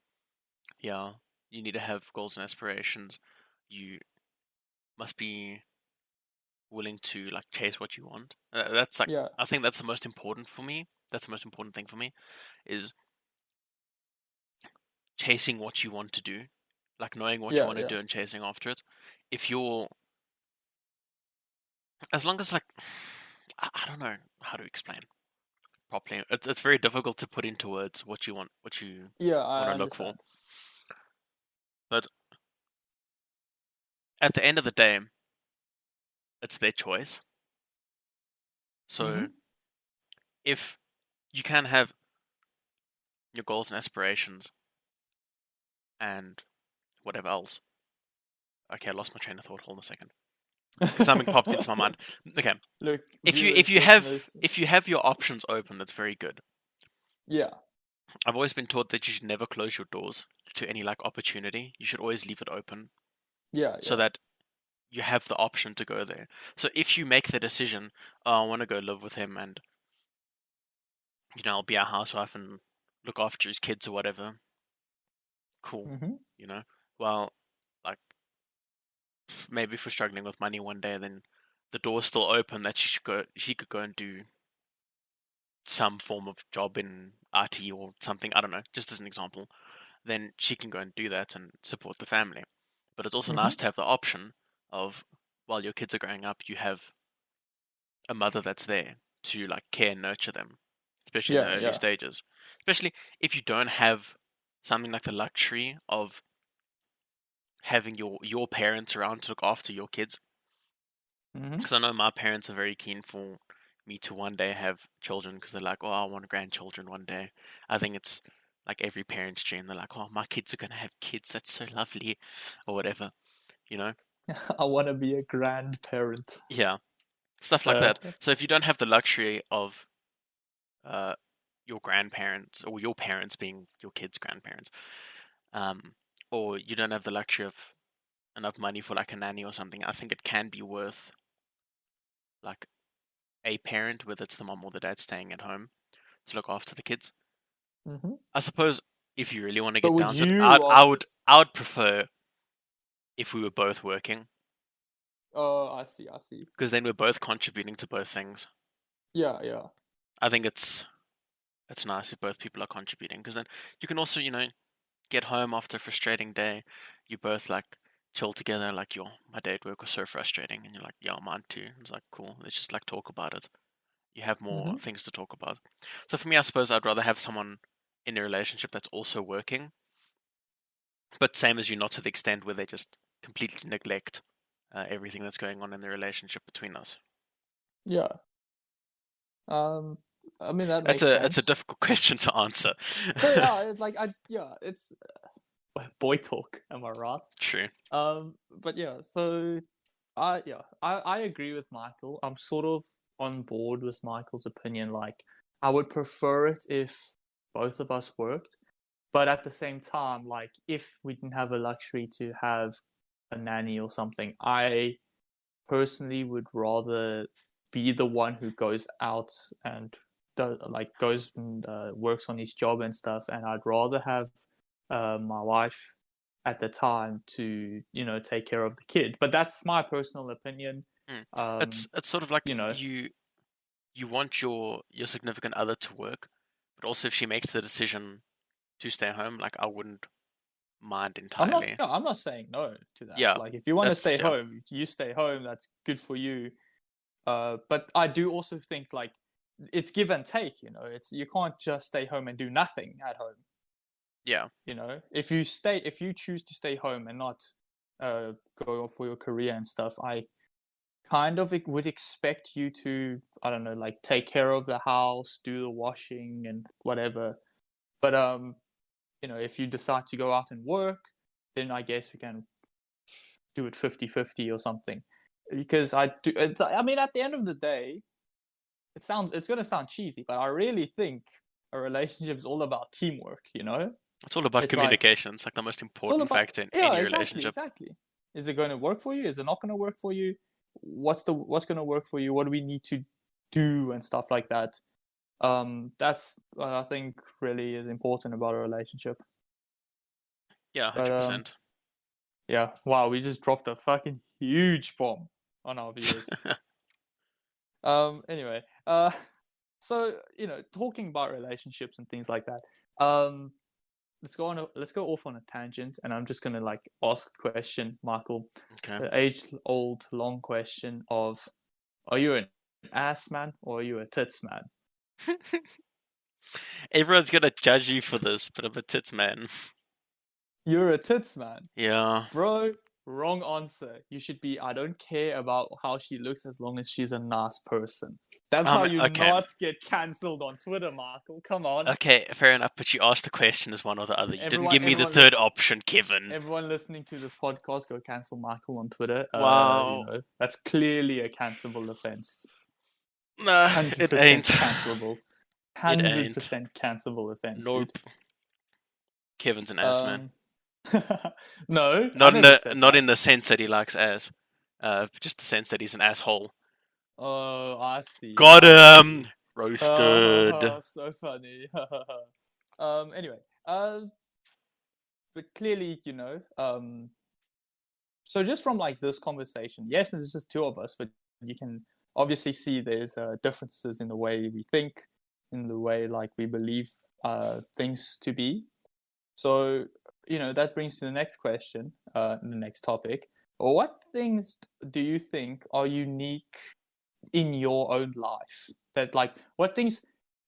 yeah, you need to have goals and aspirations. You must be willing to like chase what you want. That's like, Yeah, I think that's the most important for me. That's the most important thing for me is chasing what you want to do, like knowing what you yeah, want to yeah, do and chasing after it. If you're, as long as like, I don't know how to explain properly. It's very difficult to put into words what you want, what you yeah. want I to look for. understand. But at the end of the day, it's their choice. So Mm-hmm. if you can have your goals and aspirations and whatever else. Okay, I lost my train of thought. Hold on a second, because something popped into my mind. Okay, Look, if you if viewers, you have listeners. if you have your options open, that's very good. Yeah, I've always been taught that you should never close your doors to any like opportunity. You should always leave it open yeah, so yeah. that you have the option to go there. So if you make the decision, oh, I want to go live with him and I'll be a housewife and look after his kids or whatever, cool. Mm-hmm. You know, well, like maybe if we're struggling with money one day, then the door's still open that she could go and do some form of job in RT or something, I don't know, just as an example, then she can go and do that and support the family. But it's also Mm-hmm. nice to have the option of while your kids are growing up, you have a mother that's there to like care and nurture them, especially in the Yeah, early yeah. stages. Especially if you don't have something like the luxury of having your parents around to look after your kids. Mm-hmm. Because I know my parents are very keen for me to one day have children because they're like, oh, I want grandchildren one day. I think it's like every parent's dream. They're like, oh, my kids are going to have kids. That's so lovely, or whatever, you know? I want to be a grandparent. Yeah, stuff like Uh, that. So if you don't have the luxury of uh, your grandparents or your parents being your kids' grandparents, um, or you don't have the luxury of enough money for like a nanny or something, I think it can be worth like a parent, whether it's the mom or the dad, staying at home to look after the kids. mm-hmm. I suppose if you really want to But get would down to it, you rather? I would prefer if we were both working Oh, I see, I see. because then we're both contributing to both things. Yeah, yeah. I think it's nice if both people are contributing because then you can also get home after a frustrating day. You both like chill together. Like, yo, my day at work was so frustrating, and you're like, yeah, mine too. It's like, cool. Let's just like talk about it. You have more Mm-hmm. things to talk about. So for me, I suppose I'd rather have someone in a relationship that's also working, but same as you, not to the extent where they just completely neglect everything that's going on in the relationship between us. Yeah. Um, I mean that That's makes a sense. difficult question to answer. So yeah, it's boy talk. Am I right? True. But yeah, so I agree with Michael. I'm sort of on board with Michael's opinion. Like, I would prefer it if both of us worked, but at the same time, like, if we didn't have a luxury to have a nanny or something, I personally would rather be the one who goes out and goes and works on his job and stuff, and I'd rather have my wife at the time to take care of the kid. But that's my personal opinion. Mm. Um, It's sort of like you know, you want your significant other to work, but also if she makes the decision to stay home, like I wouldn't mind entirely. I'm not saying no to that. Yeah, Like, if you want to stay that's yeah, home, you stay home. That's good for you. But I do also think, like, it's give and take. It's you can't just stay home and do nothing at home. yeah. If you choose to stay home and not go off for your career and stuff, I kind of would expect you to, I don't know, like, take care of the house, do the washing and whatever. But if you decide to go out and work, then I guess we can do it 50-50 or something. Because I mean, at the end of the day, it's going to sound cheesy, but I really think a relationship is all about teamwork. It's all about It's like, communication. It's like the most it's all important about, factor in yeah, any exactly, relationship. exactly. Is it going to work for you? Is it not going to work for you? What's going to work for you? What do we need to do and stuff like that? That's what I think really is important about a relationship. Yeah, But 100%. yeah, wow, we just dropped a fucking huge bomb on our viewers. Anyway, so talking about relationships and things like that. Let's go off on a tangent, and I'm just gonna, like, ask the question, Michael, Okay. the age-old long question of: are you an ass man or are you a tits man? Everyone's gonna judge you for this, but I'm a tits man. You're a tits man. Yeah. Bro, wrong answer. You should be, I don't care about how she looks as long as she's a nice person. That's how you Okay. not get cancelled on Twitter, Michael. Come on. Okay, fair enough, but you asked the question as one or the other. You didn't Everyone, give me the everyone, third option, Kevin. everyone listening to this podcast, go cancel Michael on Twitter. Wow. That's clearly a cancelable offense. Nah, it 100% ain't. cancelable. It ain't. 100% cancelable offense, dude. Nope. Kevin's an ass man. Um, no, I never said Not that. in the sense that he likes ass. Just the sense that he's an asshole. Oh, I see. Got I him. see. Roasted. So funny. Anyway, but clearly, so just from, like, this conversation, yes, there's just two of us, but you can obviously see there's differences in the way we think, in the way, like, we believe things to be. So, that brings to the next question, the next topic. What things do you think are unique in your own life? That, like, what things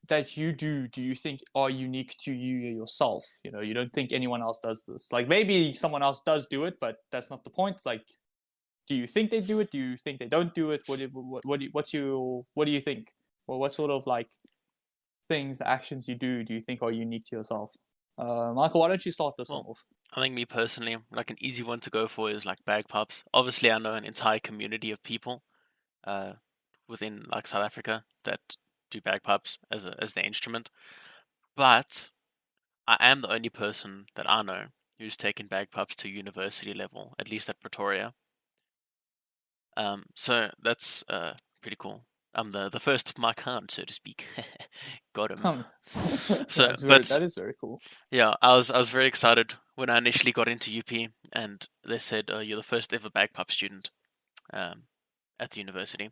that you do you think are unique to you yourself? You don't think anyone else does this. Like, maybe someone else does do it, but that's not the point. It's like, do you think they do it? Do you think they don't do it? What do you think? Well, what sort of, like, things, actions you do you think are unique to yourself? Michael, why don't you start this one Well, off? I think me personally, like an easy one to go for is like bagpipes. Obviously, I know an entire community of people uh, within like South Africa that do bagpipes as their instrument. But I am the only person that I know who's taken bagpipes to university level, at least at Pretoria. So that's pretty cool. I'm the first of my kind, so to speak. Got him. Um, So, but that is very cool. yeah, I was very excited when I initially got into UP, and they said you're the first ever bagpipe student um, at the university,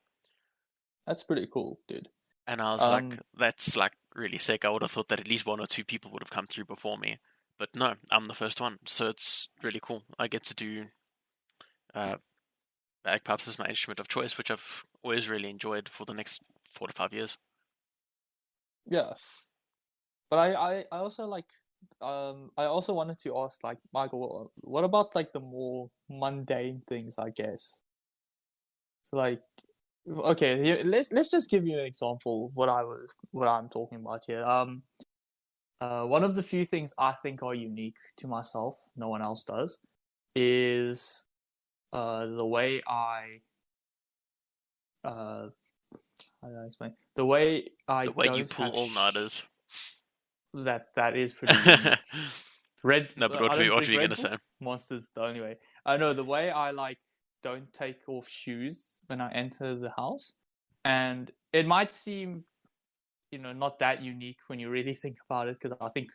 That's pretty cool, dude. and I was like, Um, that's like really sick. I would have thought that at least one or two people would have come through before me, but no, I'm the first one, so it's really cool. I get to do Uh, Bagpipes is my instrument of choice, which I've always really enjoyed for the next 4 to 5 years. Yeah, but I also like I also wanted to ask like Michael, what about like the more mundane things, I guess. So like, okay, here, let's just give you an example of what I'm talking about here. One of the few things I think are unique to myself, no one else does, is the way uh how do I explain? The way The I way you don't pull have all-nighters. that is pretty unique. Red, No, but I don't what were drink you Red gonna Bull. say? Monster's the only way. I know the way I like don't take off shoes when I enter the house, and it might seem not that unique when you really think about it, because I think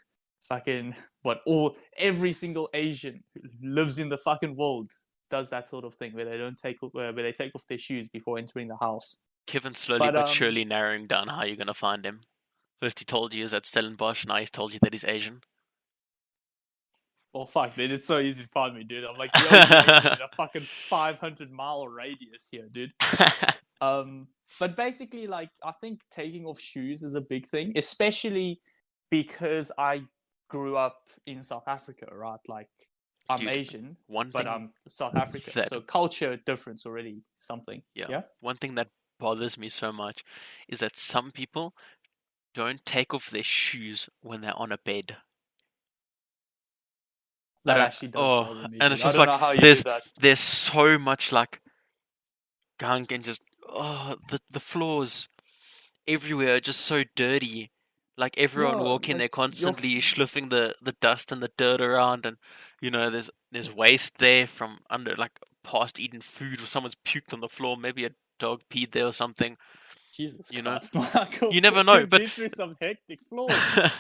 fucking every single Asian who lives in the fucking world does that sort of thing where they don't take where they take off their shoes before entering the house. Kevin slowly But but surely narrowing down how you're gonna find him. First he told you he's at Stellenbosch, now he's told you that he's Asian. well, fuck, dude, it's so easy to find me, dude. I'm like the only Asian in a fucking 500-mile radius here, dude. Um, but basically, like, I think taking off shoes is a big thing, especially because I grew up in South Africa, right? Like, I'm Dude, Asian, one but thing I'm South Africa, that so culture difference already something. yeah, Yeah, one thing that bothers me so much is that some people don't take off their shoes when they're on a bed. I that don't actually does oh, bother me, and dude. it's I just don't like know how you do that. there's so much like gunk and just the floors everywhere are just so dirty. Like everyone Yeah, walking, like they're constantly schluffing the dust and the dirt around, and there's waste there from under like past eaten food, or someone's puked on the floor. Maybe a dog peed there or something. Jesus You know, Christ, Michael, you never know. you've But been through some hectic floors, mate.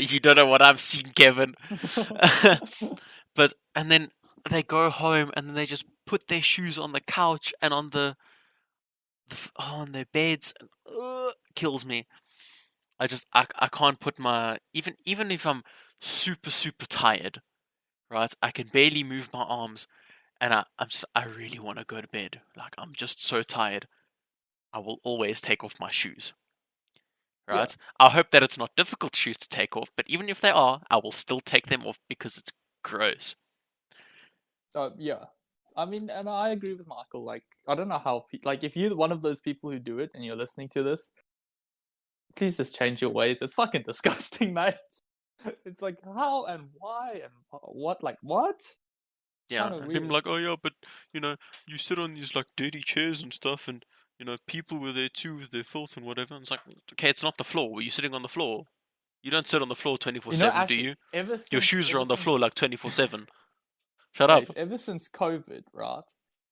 you don't know what I've seen, Kevin. But and then they go home and then they just put their shoes on the couch and on their beds, and kills me. I can't put my even if I'm super tired, right? I can barely move my arms, and I really want to go to bed. Like I'm just so tired. I will always take off my shoes, Yeah. right? I hope that it's not difficult shoes to take off, but even if they are, I will still take them off because it's gross. Yeah. I mean, and I agree with Michael. Like, I don't know how, like, if you're one of those people who do it and you're listening to this, please just change your ways. It's fucking disgusting, mate. It's like, how and why and what? Like, what? Yeah, Kind of and him weird. like, oh yeah, but you know, you sit on these like dirty chairs and stuff, and people were there too with their filth and whatever. And it's like, okay, it's not the floor. Were you sitting on the floor? You don't sit on the floor 24/7, do Actually, you? Your shoes are ever on the floor like since, 24/7. Shut up. mate, ever since COVID, right?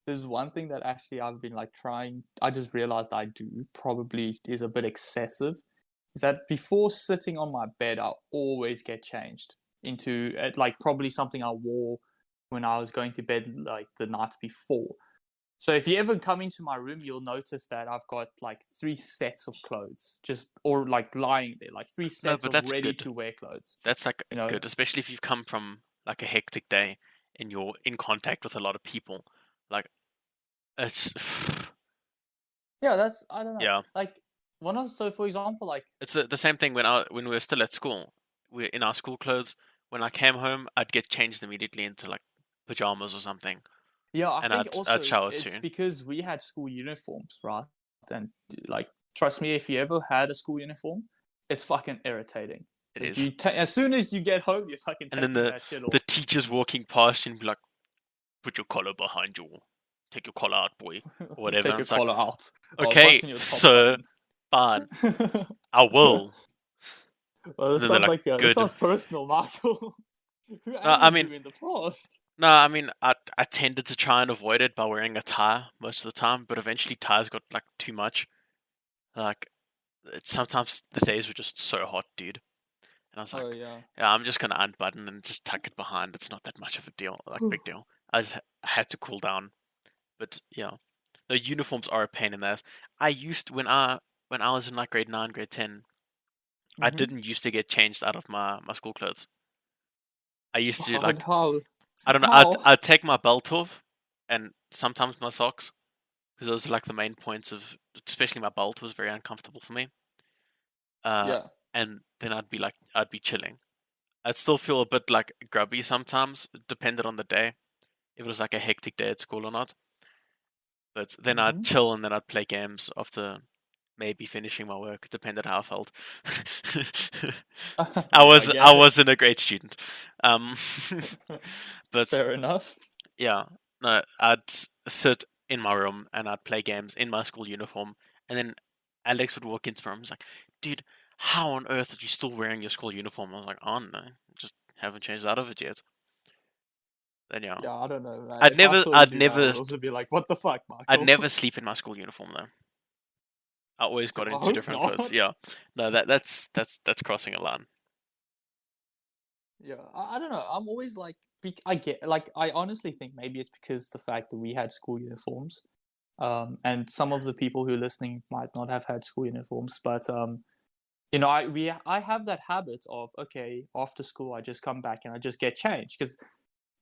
There's one thing that actually I've been like trying. I just realized I do probably is a bit excessive. Is that before sitting on my bed, I always get changed into like probably something I wore when I was going to bed like the night before. So if you ever come into my room, you'll notice that I've got like three sets of clothes, just or like lying there, like three No, sets but of that's ready good. to wear clothes. That's like You know, good, especially if you've come from like a hectic day and you're in contact with a lot of people. Like it's yeah, that's I don't know. yeah, Like one of so for example, like it's the same thing when we were still at school. We're in our school clothes. When I came home, I'd get changed immediately into like pajamas or something, yeah, I and think I'd also shower it's too. because we had school uniforms, right? And like, trust me, if you ever had a school uniform, it's fucking irritating. It Like is. as soon as you get home, you're fucking And then taking that shit the off. teachers walking past you and be like, "Put your collar behind you. Take your collar out, boy," or whatever. Take And your it's like, collar out. Oh, "Okay, button your top sir, button. fine, I will." Well, And then they're like, this "Good." sounds personal, Michael. Who No, I angered mean, you in the past? no, I mean, I tended to try and avoid it by wearing a tie most of the time, but eventually ties got like too much. Like sometimes the days were just so hot, dude. And I was Oh like, yeah. yeah, I'm just gonna unbutton and just tuck it behind. It's not that much of a deal, like big deal. I just had to cool down. But yeah, the uniforms are a pain in the ass. I used when I was in like grade 9, grade 10, I Mm-hmm. didn't used to get changed out of my school clothes. I used to How? like I don't know. How? I'd take my belt off and sometimes my socks, because those are like the main points of, especially my belt was very uncomfortable for me. Yeah. And then I'd be chilling. I'd still feel a bit like grubby sometimes, depending on the day, if it was like a hectic day at school or not. But then I'd Mm-hmm. chill and then I'd play games after maybe finishing my work, depended how I felt. I I get it. wasn't a great student. Um, but Fair enough. yeah, no, I'd sit in my room and I'd play games in my school uniform, and then Alex would walk into my room and was like, "Dude, how on earth are you still wearing your school uniform?" I was like, "Oh no, just haven't changed out of it yet." Then yeah, Yeah, I don't know, man. If I saw you do that, I would also be like, "What the fuck, I'd Michael?" never sleep in my school uniform though. I always got I into hope different clothes. not. Yeah, no, that's crossing a line. Yeah, I don't know. I'm always like, I get like, I honestly think maybe it's because the fact that we had school uniforms, and some of the people who are listening might not have had school uniforms, but I have that habit of, okay, after school I just come back and I just get changed, because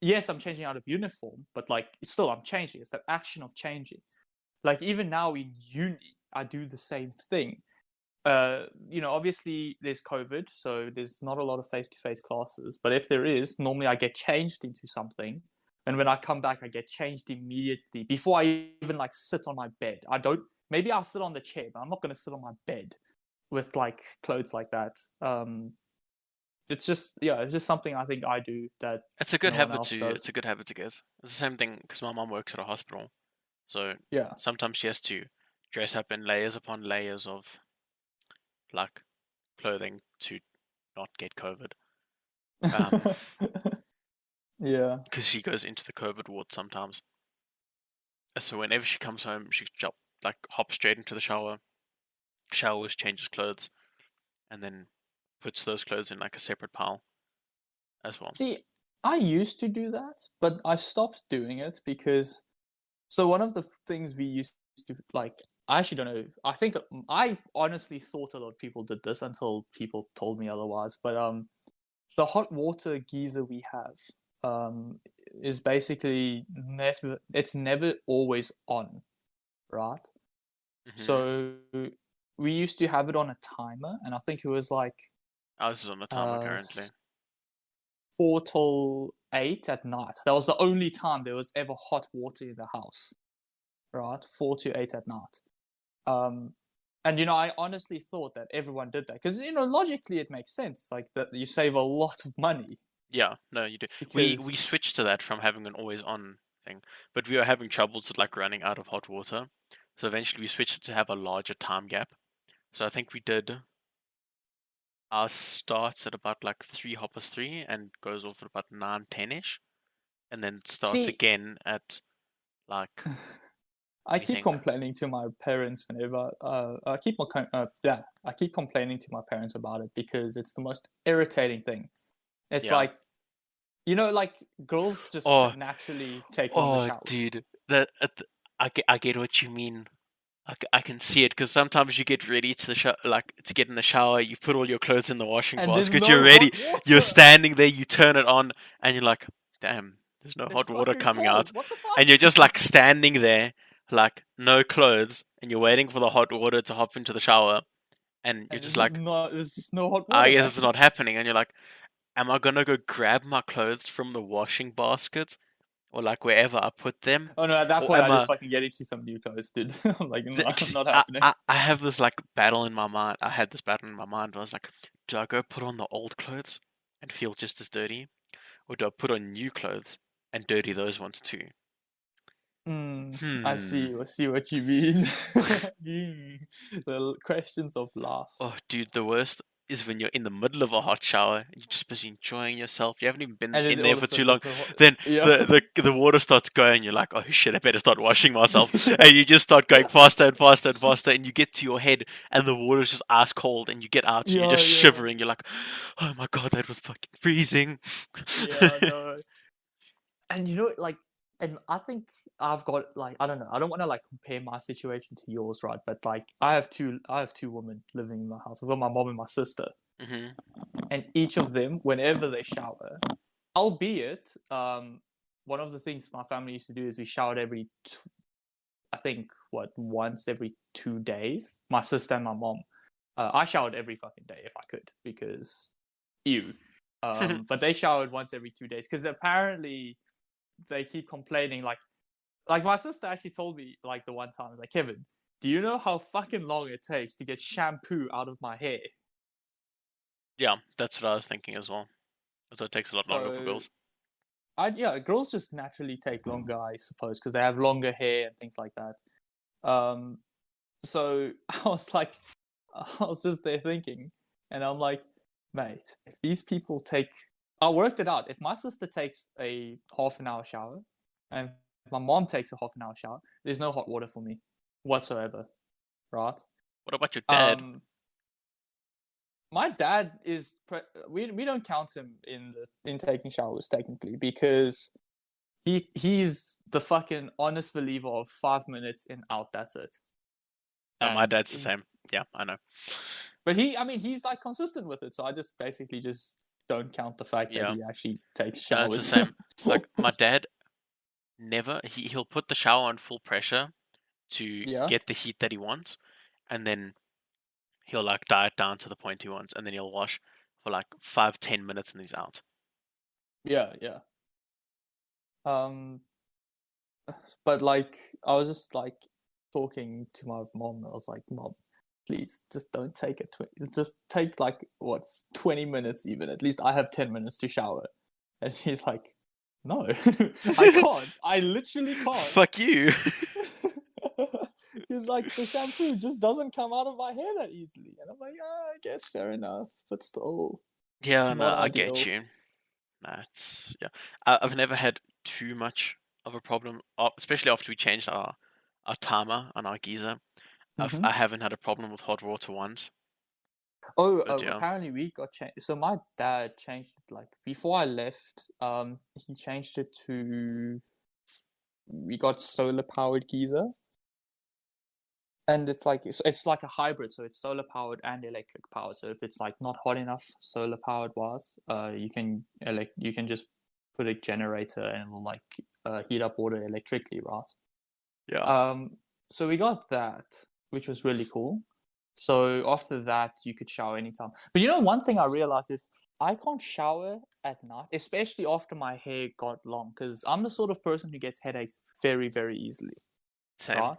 yes, I'm changing out of uniform, but like still I'm changing. It's that action of changing. Like even now in uni, I do the same thing. Obviously there's COVID, so there's not a lot of face-to-face classes. But if there is, normally I get changed into something, and when I come back, I get changed immediately before I even like sit on my bed. I don't. Maybe I'll sit on the chair, but I'm not gonna sit on my bed with like clothes like that. It's just yeah, it's just something I think I do that It's a good no one habit else to does. get. It's the same thing because my mom works at a hospital, so Yeah. sometimes she has to dress up in layers upon layers of like clothing to not get COVID. Um, Yeah. because she goes into the COVID ward sometimes. So whenever she comes home, she like hops straight into the shower, showers, changes clothes, and then puts those clothes in like a separate pile as well. See, I used to do that, but I stopped doing it because so one of the things we used to like, I actually don't know. I think I honestly thought a lot of people did this until people told me otherwise. But the hot water geyser we have is basically never. It's never always on, right? Mm-hmm. So we used to have it on a timer, and I think it was like Ours is on a timer uh currently. 4 till 8 at night. That was the only time there was ever hot water in the house, right? 4 to 8 at night. Um, and I honestly thought that everyone did that because logically it makes sense. Like that you save a lot of money Yeah, no, you do. We because switched to that from having an always on thing, but we were having troubles with like running out of hot water. So eventually we switched it to have a larger time gap. So I think we did our starts at about like 3 hoppers 3 and goes off at about 9:10ish, and then it starts see, again at like, I let me keep think. complaining to my parents whenever I keep complaining to my parents about it because it's the most irritating thing. It's Yeah. like like girls just Oh, naturally take longer oh, showers. dude, I get what you mean. I can see it because sometimes you get ready to the like to get in the shower. You put all your clothes in the washing And there's basket. You're no ready. hot You're water. standing there. You turn it on, and you're like, "Damn, there's no It's hot water fucking coming cold. out." What the And you're just fuck? like standing there, like no clothes, and you're waiting for the hot water to hop into the shower, and you're And just like, there's just no hot "I water, guess man. it's not happening." And you're like, "Am I gonna go grab my clothes from the washing basket, or like wherever I put them, Oh no, at that or point I am just I?" fucking get into some new clothes, dude. I'm like, no, Cause not happening. I have this like battle in my mind. I had this battle in my mind where I was like, do I go put on the old clothes and feel just as dirty? Or do I put on new clothes and dirty those ones too? Hmm. I see what you mean. The questions of laugh. Oh, dude, the worst is when you're in the middle of a hot shower and you're just busy enjoying yourself. You haven't even been And in then there all of for a too sudden long. there's no hot. Then Yeah. the water starts going. You're like, oh shit, I better start washing myself. And you just start going faster and faster and faster. And you get to your head and the water's just ice cold. And you get out and you're Yeah, just yeah. shivering. You're like, oh my god, that was fucking freezing. Yeah, no. And like, and I think I've got like, I don't know, I don't want to like compare my situation to yours, right? But like, I have two women living in my house. I've got my mom and my sister, Hmm. and each of them, whenever they shower, albeit one of the things my family used to do is we showered I think once every 2 days. My sister and my mom. I showered every fucking day if I could because ew. But they showered once every 2 days because apparently they keep complaining. Like my sister actually told me like the one time, like, Kevin, do you know how fucking long it takes to get shampoo out of my hair? Yeah, that's what I was thinking as well. So it takes a lot longer for So girls. girls just naturally take longer, I suppose, because they have longer hair and things like that. So I was just there thinking, and I'm like, mate, if these people take, I worked it out. If my sister takes a half an hour shower, and if my mom takes a half an hour shower, there's no hot water for me whatsoever, right? What about your dad? Um, my dad is we don't count him in taking showers technically because he's the fucking honest believer of 5 minutes in out, that's it. No, my And dad's the same. Yeah, I know. but he's like consistent with it, so I just basically just don't count the fact that Yeah, he actually takes no, it's the showers. same. Like my dad never he'll put the shower on full pressure to Yeah, get the heat that he wants, and then he'll like diet down to the point he wants, and then he'll wash for like 5-10 minutes, and he's out. yeah. Um, but like I was just like talking to my mom. I was like, Mom, please just don't take it. Just take like 20 minutes even. At least I have 10 minutes to shower. And she's like, No, I can't. I literally can't. Fuck you. He's like, the shampoo just doesn't come out of my hair that easily. And I'm like, I guess fair enough, but still Yeah, no, not I get ideal. you. That's yeah. I've never had too much of a problem, especially after we changed our timer on our geyser. Mm-hmm. I haven't had a problem with hot water once, but Oh, yeah, apparently we got changed. So my dad changed it like before I left. He changed it to we got solar powered geyser, and it's like a hybrid. So it's solar powered and electric powered. So if it's like not hot enough, solar powered wise, you can just put a generator and it will like heat up water electrically, right? yeah. So we got that, which was really cool. So after that, you could shower anytime. But you know, one thing I realized is I can't shower at night, especially after my hair got long, because I'm the sort of person who gets headaches very, very easily, Same. right?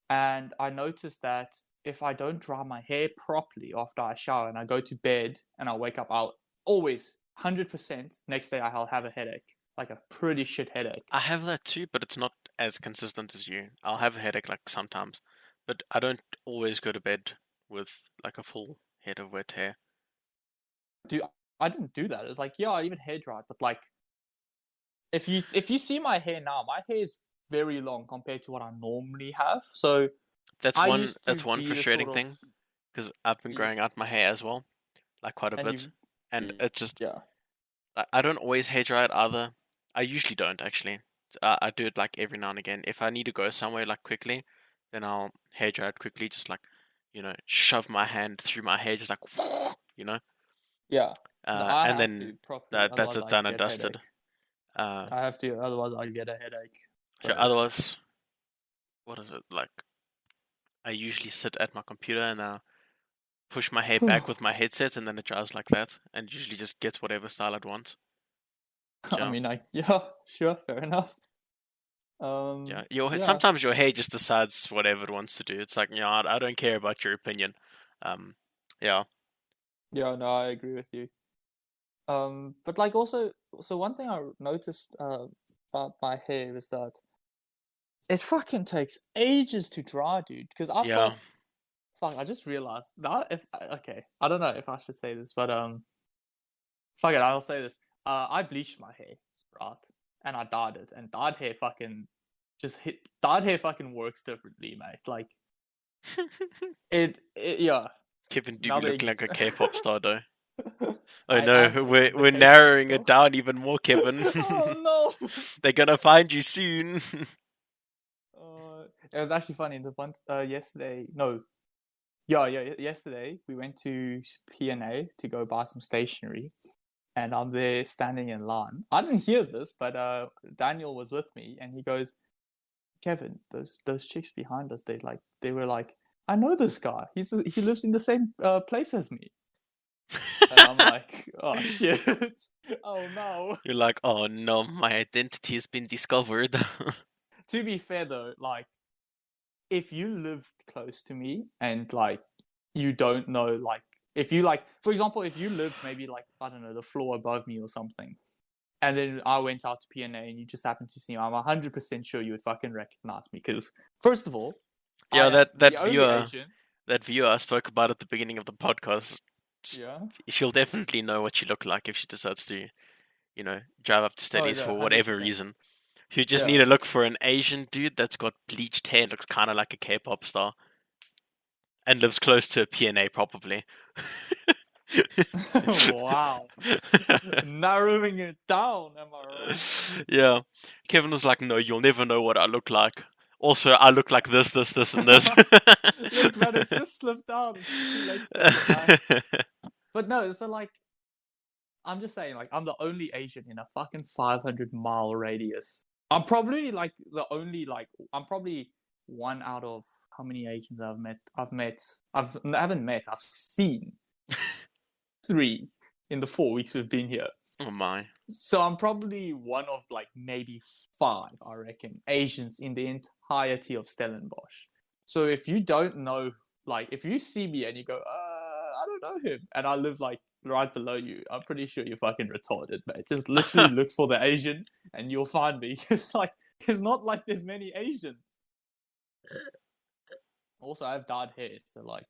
And I noticed that if I don't dry my hair properly after I shower and I go to bed and I wake up, I'll always 100% next day I'll have a headache, like a pretty shit headache. I have that too, but it's not as consistent as you. I'll have a headache like sometimes, but I don't always go to bed with like a full head of wet hair. Do I didn't do that. It's like, yeah, I even hair dried, but like if you see my hair now, my hair is very long compared to what I normally have. So That's I one. used to That's one be the sort frustrating of thing because I've been growing out my hair as well, like quite a and bit, you and it's just yeah. I don't always hair dry it either. I usually don't actually. I do it like every now and again. If I need to go somewhere like quickly, then I'll hair dry it quickly, just like shove my hand through my hair, just like you know, Yeah. No, I and have then to properly, that's otherwise it I done and get dusted. headache. Uh, I have to, otherwise I get a headache. so So otherwise, what is it like? I usually sit at my computer and push my hair back with my headset, and then it dries like that, and usually just gets whatever style it wants. I So mean, yeah, sure, fair enough. yeah, your Yeah, sometimes your hair just decides whatever it wants to do. It's like, I don't care about your opinion. Um, yeah, yeah, no, I agree with you. But like also, so one thing I noticed about my hair is that it fucking takes ages to dry, dude. Because I've yeah. got fuck. I just realized that if okay, I don't know if I should say this, but fuck it, I'll say this. I bleached my hair, right, and I dyed it, and dyed hair fucking dyed hair fucking works differently, mate. Like yeah. Kevin do Now be looking like a K-pop star, though. Oh I am no, the we're K-pop narrowing star. it down even more, Kevin. Oh no. They're gonna find you soon. It was actually funny. The once yesterday, no, yesterday we went to P&A to go buy some stationery, and I'm there standing in line. I didn't hear this, but Daniel was with me, and he goes, "Kevin, those chicks behind us, they were like, I know this guy. He lives in the same place as me." And I'm like, "Oh shit! Oh no!" You're like, oh no, my identity has been discovered. To be fair though, like, if you live close to me and like you don't know, like, if you like, for example, if you live maybe like, I don't know, the floor above me or something, and then I went out to PNA and you just happened to see me, I'm 100% sure you would fucking recognize me because, first of all, I Yeah, am that the that only viewer Asian. that viewer I spoke about at the beginning of the podcast, Yeah. she'll definitely know what you look like if she decides to, drive up to Oh, studies no, for whatever 100%. reason. You just need Yeah. to look for an Asian dude that's got bleached hair, looks kind of like a K-pop star, and lives close to a PNA probably. Wow. Narrowing it down, am I right? Yeah. Kevin was like, no, you'll never know what I look like. Also, I look like this, and this. Look, man, it's just slipped out. It's too late to take it back. But no, so like, I'm just saying, like, I'm the only Asian in a fucking 500-mile radius. I'm probably like the only, like, I'm probably one out of how many Asians I've met. I haven't met. I've seen 3 in the 4 weeks we've been here. Oh my. So I'm probably one of like maybe 5, I reckon, Asians in the entirety of Stellenbosch. So if you don't know, like, if you see me and you go, I don't know him, and I live like right below you, I'm pretty sure you're fucking retarded, mate. Just literally look for the Asian and you'll find me. It's like, it's not like there's many Asians. Also, I have dyed hair, so like,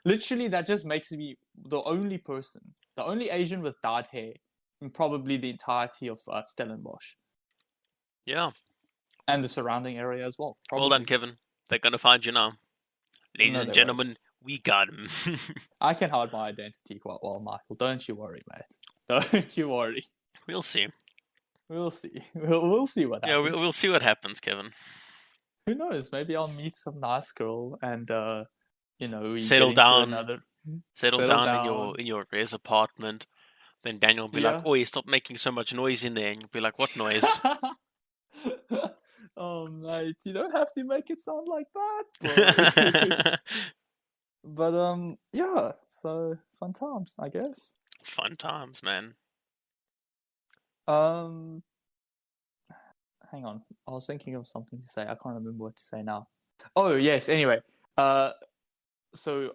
literally that just makes me the only person, the only Asian with dyed hair in probably the entirety of Stellenbosch Yeah. and the surrounding area as well. Well done, Kevin. They're gonna find you now. Ladies No, and they gentlemen, won't. we got him. I can hide my identity quite well, Michael. Don't you worry, mate. Don't you worry. We'll see. We'll see. We'll see what Yeah, happens. we'll see what happens, Kevin. Who knows? Maybe I'll meet some nice girl and we get Settle into down. another. Settle down in your res apartment. Then Daniel will be like, Yeah. "Oh, you stop making so much noise in there." And you'll be like, "What noise?" Oh, mate, you don't have to make it sound like that, bro. But yeah. So fun times, I guess. Fun times, man. Um, hang on. I was thinking of something to say. I can't remember what to say now. Oh yes. Anyway, so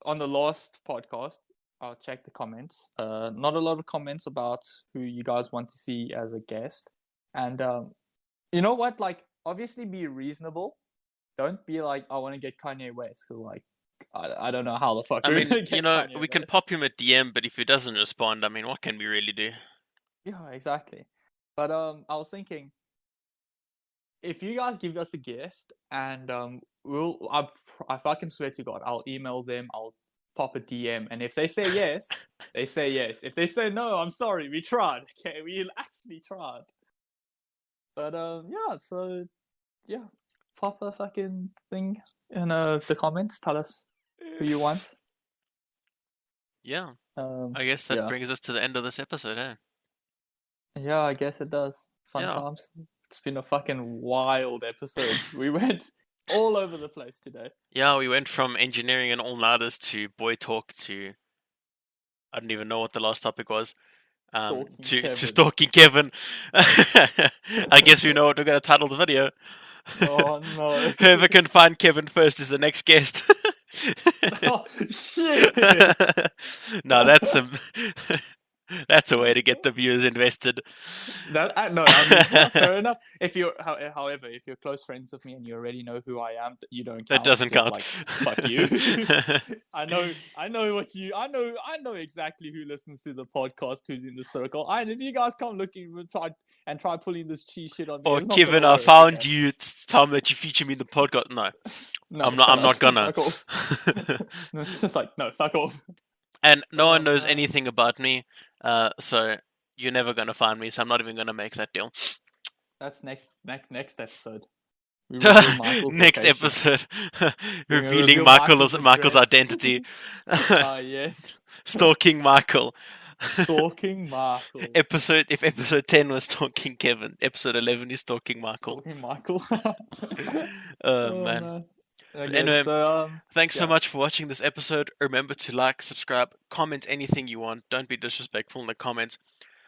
on the last podcast, I'll check the comments. Not a lot of comments about who you guys want to see as a guest, and you know what? Like, obviously, be reasonable. Don't be like, I want to get Kanye West, because like, I don't know how the fuck I we're mean, gonna get Kanye we can West. pop him a DM, but if he doesn't respond, I mean, what can we really do? Yeah, exactly. But I was thinking, if you guys give us a guest, and I fucking swear to God, I'll email them. I'll pop a DM, and if they say yes, they say yes. If they say no, I'm sorry, we tried. Okay, we actually tried. But yeah. So yeah, pop a fucking thing in the comments. Tell us who you want. Yeah, I guess that Yeah. brings us to the end of this episode, eh? Yeah, I guess it does. Fun Yeah. times. It's been a fucking wild episode. We went all over the place today. Yeah, we went from engineering and all-nighters to boy talk to I don't even know what the last topic was. Stalking To Kevin. stalking Kevin. I guess we know what we're gonna title the video. Oh no. Whoever can find Kevin first is the next guest. Oh shit! No, that's a way to get the viewers invested. No, I mean, yeah, fair enough. If you're, however, if you're close friends with me and you already know who I am, you don't count. That doesn't count. Like, fuck you. I know I know exactly who listens to the podcast, who's in the circle. And if you guys come looking and try pulling this cheese shit on me, Or it's not Kevin, gonna I work, found okay? you. It's time that you feature me in the podcast. No, No, I'm not gonna. Fuck off. It's just like, no, fuck off. And no one Oh, knows man. anything about me, so you're never gonna find me. So I'm not even gonna make that deal. That's next episode. Next episode, revealing reveal Michael's Michael's identity. Yes. Stalking Michael. Stalking Michael. If episode 10 was Stalking Kevin, episode 11 is Stalking Michael. Stalking Michael. Oh, Oh man. man. But Okay, anyway, so thanks so yeah. much for watching this episode. Remember to like, subscribe, comment anything you want. Don't be disrespectful in the comments.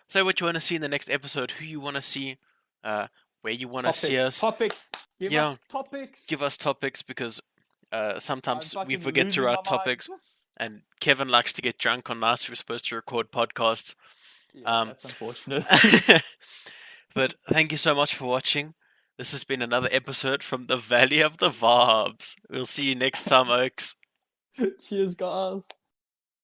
Say what you want to see in the next episode, who you want to see, where you want to see us. Topics. Give Yeah, us topics. give us topics because I'm sometimes we fucking forget to losing my write mind. topics. And Kevin likes to get drunk on nights we're supposed to record podcasts. Yeah, that's unfortunate. But thank you so much for watching. This has been another episode from the Valley of the Varbs. We'll see you next time, Oaks. Cheers, guys.